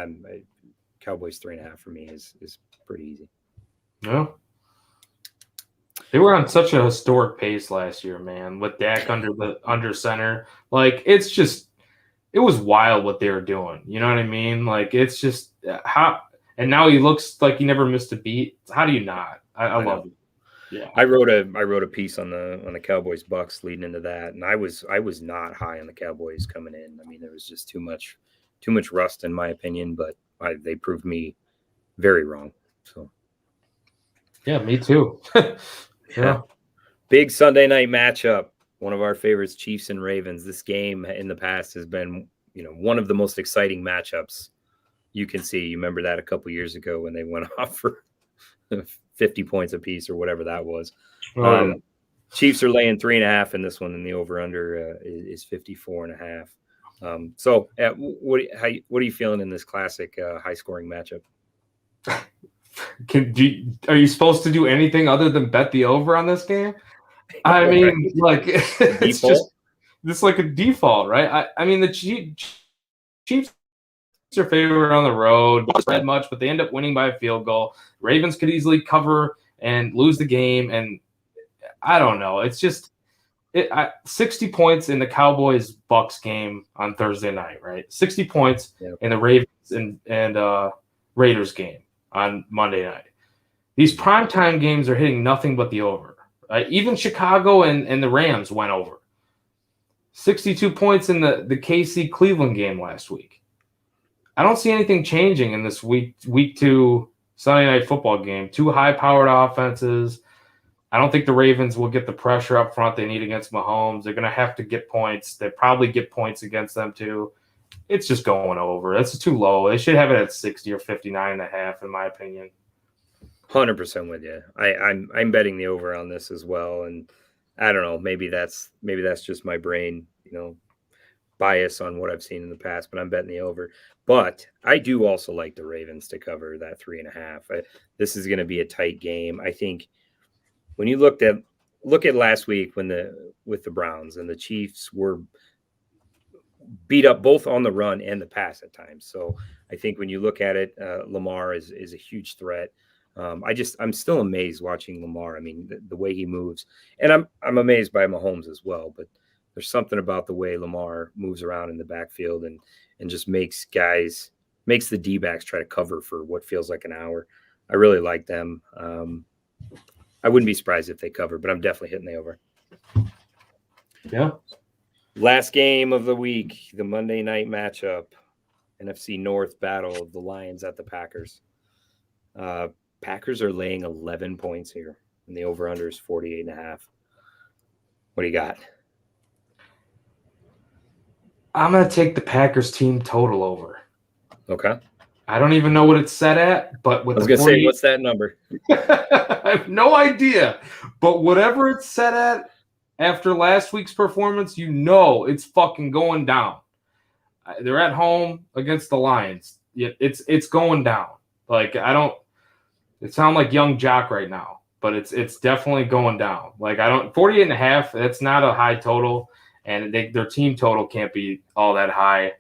Cowboys 3.5 for me is pretty easy. Yeah. They were on such a historic pace last year, man, with Dak under center. Like, it was wild what they were doing. You know what I mean? Like, it's just and now he looks like he never missed a beat. How do you not? I love it. Yeah. I wrote a piece on the Cowboys Bucs leading into that, and I was not high on the Cowboys coming in. I mean, there was just too much rust in my opinion, but they proved me very wrong. So yeah, me too. Yeah. Big Sunday night matchup. One of our favorites, Chiefs and Ravens. This game in the past has been, one of the most exciting matchups you can see. You remember that a couple years ago when they went off for 50 points apiece or whatever that was. Chiefs are laying 3.5 in this one, and the over/under is 54.5. So, what are you feeling in this classic high-scoring matchup? Are you supposed to do anything other than bet the over on this game? I mean, like, it's just like a default, right? I mean, the Chiefs are favored on the road, not spread much, but they end up winning by a field goal. Ravens could easily cover and lose the game, and I don't know. It's just 60 points in the Cowboys Bucs game on Thursday night, right? 60 points in the Ravens and Raiders game on Monday night. These primetime games are hitting nothing but the over. Even Chicago and the Rams went over. 62 points in the KC Cleveland game last week. I don't see anything changing in this week 2 Sunday night football game. Two high-powered offenses. I don't think the Ravens will get the pressure up front they need against Mahomes. They're going to have to get points. They probably get points against them too. It's just going over. That's too low. They should have it at 60 or 59.5, in my opinion. 100% with you. I'm betting the over on this as well, and I don't know. Maybe that's just my brain, bias on what I've seen in the past. But I'm betting the over. But I do also like the Ravens to cover that 3.5. This is going to be a tight game. I think when you look at last week with the Browns, and the Chiefs were beat up both on the run and the pass at times. So I think when you look at it, Lamar is a huge threat. I'm still amazed watching Lamar. I mean, the way he moves, and I'm amazed by Mahomes as well. But there's something about the way Lamar moves around in the backfield and just makes the D-backs try to cover for what feels like an hour. I really like them. I wouldn't be surprised if they cover, but I'm definitely hitting the over. Yeah. Last game of the week, the Monday night matchup, NFC North battle of the Lions at the Packers. Packers are laying 11 points here, and the over-under is 48.5. What do you got? I'm going to take the Packers team total over. Okay. I don't even know what it's set at, but with I was going to say, what's that number? I have no idea. But whatever it's set at after last week's performance, it's fucking going down. They're at home against the Lions. It's going down. Like, it sounds like young Jock right now, but it's definitely going down. Like, 48.5, that's not a high total, and their team total can't be all that high.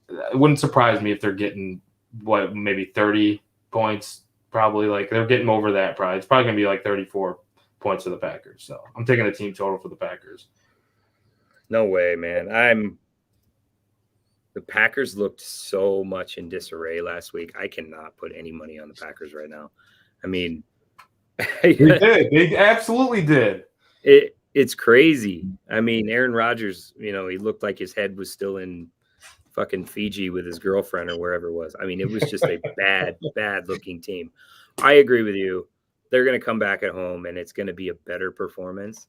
It wouldn't surprise me if they're getting maybe 30 points, probably. Like, they're getting over that probably. It's probably going to be like 34 points for the Packers. So I'm taking the team total for the Packers. No way, man. The Packers looked so much in disarray last week. I cannot put any money on the Packers right now. I mean, they did. They absolutely did. It's crazy. I mean, Aaron Rodgers, he looked like his head was still in fucking Fiji with his girlfriend or wherever it was. I mean, it was just a bad looking team. I agree with you. They're going to come back at home, and it's going to be a better performance.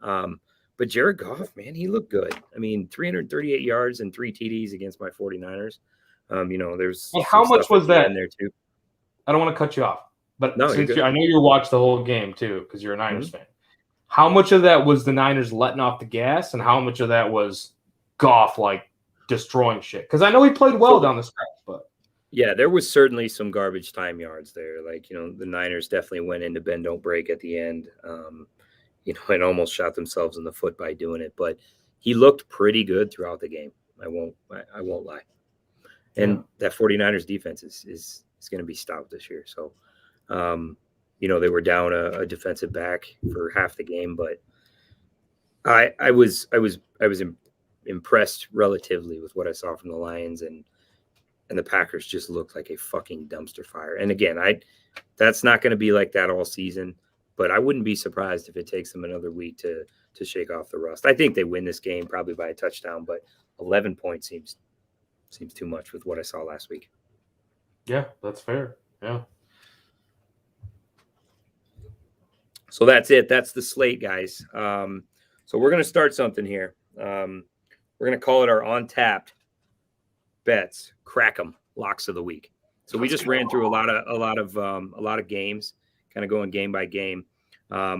But Jared Goff, man, he looked good. I mean, 338 yards and 3 TDs against my 49ers. There's how much was that in there too? I don't want to cut you off, but no, since I know you watched the whole game too, because you're a Niners fan. How much of that was the Niners letting off the gas, and how much of that was Goff destroying shit? Because I know he played well down the stretch, but yeah, there was certainly some garbage time yards there. The Niners definitely went into bend don't break at the end. And almost shot themselves in the foot by doing it. But he looked pretty good throughout the game. I won't lie. And that 49ers defense is going to be stout this year. So, they were down a defensive back for half the game, but I was impressed relatively with what I saw from the Lions, and the Packers just looked like a fucking dumpster fire. And again, that's not going to be like that all season. But I wouldn't be surprised if it takes them another week to shake off the rust. I think they win this game probably by a touchdown, but 11 points seems too much with what I saw last week. Yeah, that's fair. Yeah. So that's it. That's the slate, guys. So we're going to start something here. We're going to call it our Untapped Bets Crack 'em Locks of the Week. So we just ran through a lot of games, kind of going game by game. But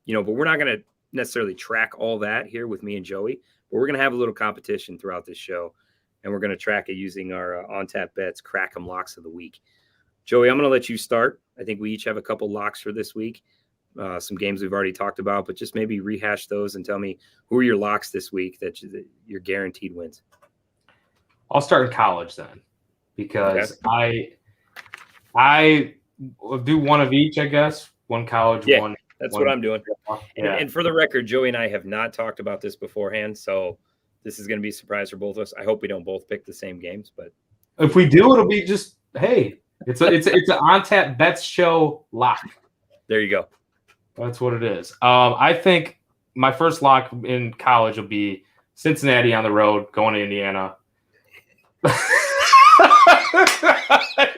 we're not going to necessarily track all that here with me and Joey, but we're going to have a little competition throughout this show, and we're going to track it using our on-tap bets, Crack 'em Locks of the Week. Joey, I'm going to let you start. I think we each have a couple locks for this week, some games we've already talked about, but just maybe rehash those and tell me who are your locks this week that you're guaranteed wins. I'll start in college then, because I will do one of each, I guess. One college, one. That's what I'm doing. Yeah. And for the record, Joey and I have not talked about this beforehand, so this is going to be a surprise for both of us. I hope we don't both pick the same games, but if we do, it'll be just it's an on-tap bets show lock. There you go. That's what it is. I think my first lock in college will be Cincinnati on the road going to Indiana. I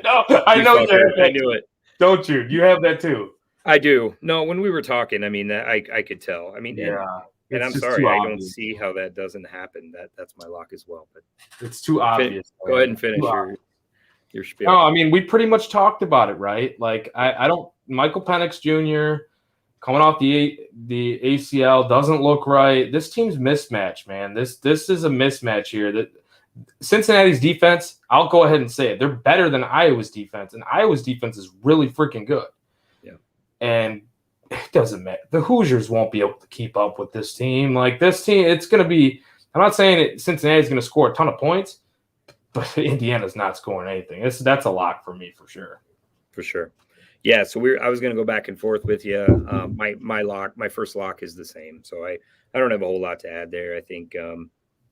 know. I knew it. Don't you? You have that too. I do. No, when we were talking, I mean, I could tell. I mean, and I'm sorry, I don't see how that doesn't happen. That's my lock as well. But it's too obvious. Go ahead and finish your spiel. No, I mean, we pretty much talked about it, right? Like, I don't. Michael Penix Jr. coming off the ACL doesn't look right. This team's mismatched, man. This is a mismatch here. That Cincinnati's defense, I'll go ahead and say it. They're better than Iowa's defense, and Iowa's defense is really freaking good. And it doesn't matter. The Hoosiers won't be able to keep up with this team. Like, this team, it's going to be – I'm not saying Cincinnati's going to score a ton of points, but Indiana's not scoring anything. That's a lock for me for sure. For sure. Yeah, so I was going to go back and forth with you. My first lock is the same. So I don't have a whole lot to add there. I think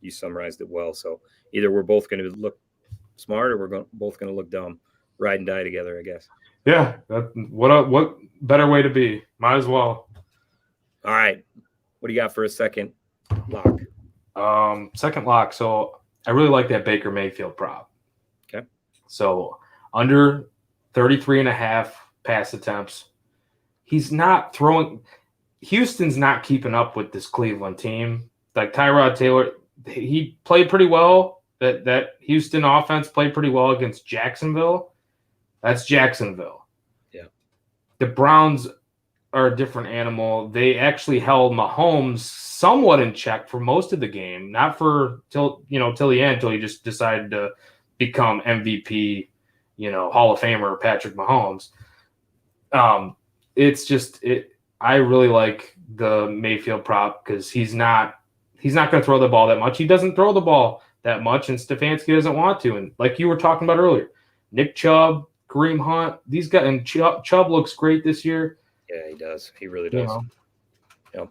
you summarized it well. So either we're both going to look smart or we're both going to look dumb. ride and die together, I guess. Yeah. What better way to be? Might as well. All right. What do you got for a second lock? Second lock. So I really like that Baker Mayfield prop. Okay. So under 33.5 pass attempts. He's not throwing. Houston's not keeping up with this Cleveland team. Like Tyrod Taylor, he played pretty well. That Houston offense played pretty well against Jacksonville. That's Jacksonville. Yeah. The Browns are a different animal. They actually held Mahomes somewhat in check for most of the game, not for till the end, till he just decided to become MVP, Hall of Famer Patrick Mahomes. It's just I really like the Mayfield prop because he's not going to throw the ball that much. He doesn't throw the ball that much, and Stefanski doesn't want to. And like you were talking about earlier, Nick Chubb, Kareem Hunt, these guys, and Chubb looks great this year. Yeah, he does. He really does. Yep.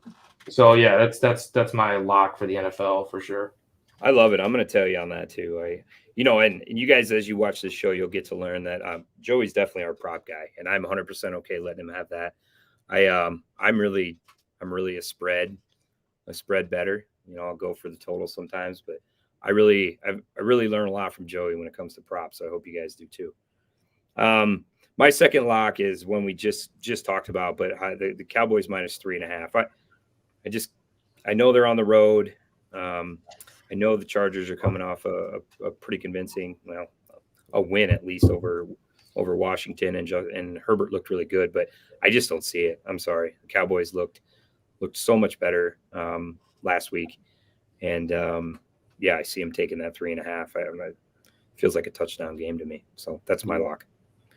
So yeah, that's my lock for the NFL for sure. I love it. I'm going to tell you on that too. And you guys, as you watch this show, you'll get to learn that Joey's definitely our prop guy, and I'm 100% okay letting him have that. I'm really a spread better. I'll go for the total sometimes, but I really learn a lot from Joey when it comes to props. So I hope you guys do too. My second lock is one we just talked about, but the Cowboys -3.5. I know they're on the road. I know the Chargers are coming off a pretty convincing, a win at least over Washington, and Herbert looked really good, but I just don't see it. I'm sorry. The Cowboys looked so much better last week, and I see him taking that 3.5. It feels like a touchdown game to me, so that's my lock.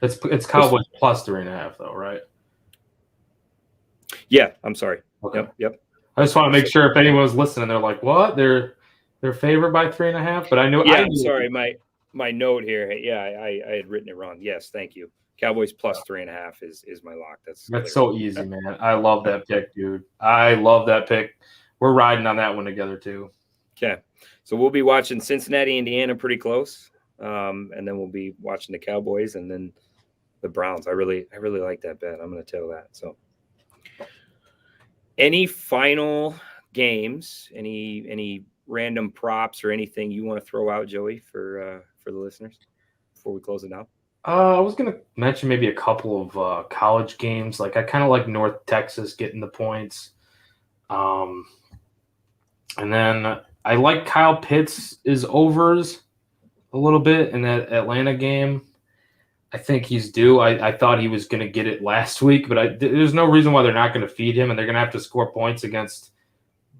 It's Cowboys +3.5 though, right? Yeah, I'm sorry. Okay. Yep. I just want to make sure if anyone was listening, they're like, "What? They're favored by 3.5?" But I knew. Yeah, I'm sorry. My note here. Yeah, I had written it wrong. Yes, thank you. Cowboys +3.5 is my lock. That's so easy, man. I love that pick, dude. I love that pick. We're riding on that one together too. Okay, so we'll be watching Cincinnati, Indiana, pretty close, and then we'll be watching the Cowboys and then the Browns. I really like that bet. I'm going to tell that. So, any final games? Any random props or anything you want to throw out, Joey, for the listeners before we close it out? I was going to mention maybe a couple of college games. Like I kind of like North Texas getting the points. And then I like Kyle Pitts' overs a little bit in that Atlanta game. I think he's due. I thought he was going to get it last week, but there's no reason why they're not going to feed him, and they're going to have to score points against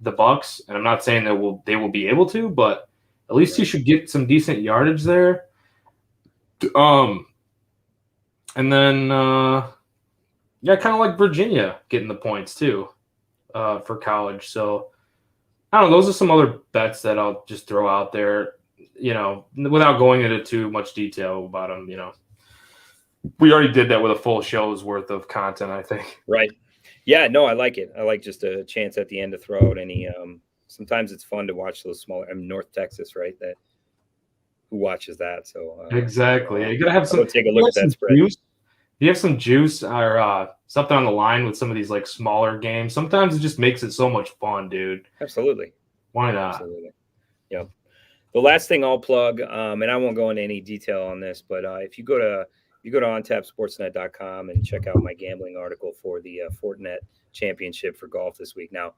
the Bucs. And I'm not saying they will be able to, but at least he should get some decent yardage there. And then I kind of like Virginia getting the points too for college. So I don't know. Those are some other bets that I'll just throw out there, without going into too much detail about them. We already did that with a full show's worth of content, I think. Right. Yeah, no, I like it. I like just a chance at the end to throw out any sometimes it's fun to watch those smaller North Texas, right? That who watches that. So exactly. You gotta have some take a look at that spread. Juice. Do you have some juice or something on the line with some of these like smaller games? Sometimes it just makes it so much fun, dude. Absolutely. Why not? Absolutely. Yeah. The last thing I'll plug, and I won't go into any detail on this, but if you go to ontappedsportsnet.com and check out my gambling article for the Fortinet Championship for golf this week. Now,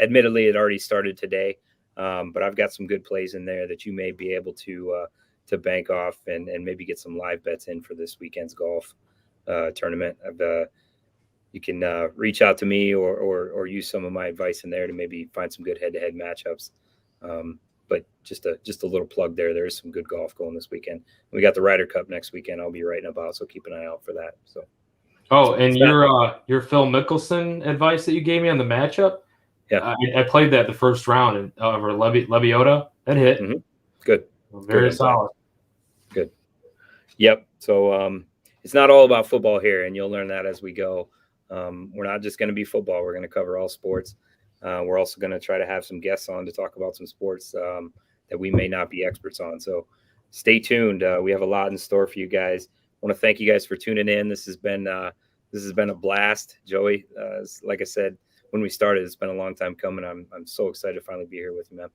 admittedly, it already started today, but I've got some good plays in there that you may be able to bank off and maybe get some live bets in for this weekend's golf tournament. You can reach out to me or use some of my advice in there to maybe find some good head-to-head matchups. But just a little plug there. There's some good golf going this weekend. We got the Ryder Cup next weekend. I'll be writing about, so keep an eye out for that. So, and your Phil Mickelson advice that you gave me on the matchup. Yeah, I played that the first round over Lebiota. That hit. Mm-hmm. Good, very solid. Good. Yep. So it's not all about football here, and you'll learn that as we go. We're not just going to be football. We're going to cover all sports. We're also going to try to have some guests on to talk about some sports that we may not be experts on. So stay tuned. We have a lot in store for you guys. I want to thank you guys for tuning in. This has been a blast, Joey. Like I said when we started, it's been a long time coming. I'm so excited to finally be here with you, man.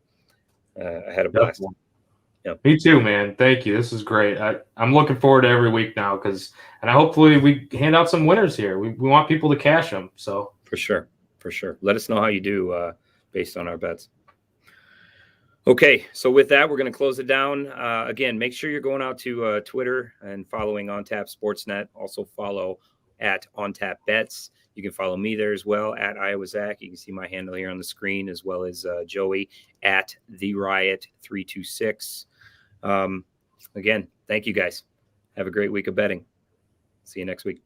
I had a blast. Yeah. Me too, man. Thank you. This is great. I'm looking forward to every week now and hopefully we hand out some winners here. We want people to cash them. So for sure. Let us know how you do based on our bets. Okay, so with that, we're going to close it down. Again, make sure you're going out to Twitter and following On Tap Sportsnet. Also follow at On Tap Bets. You can follow me there as well at Iowa Zach. You can see my handle here on the screen, as well as Joey at The Riot 326. Again, thank you guys. Have a great week of betting. See you next week.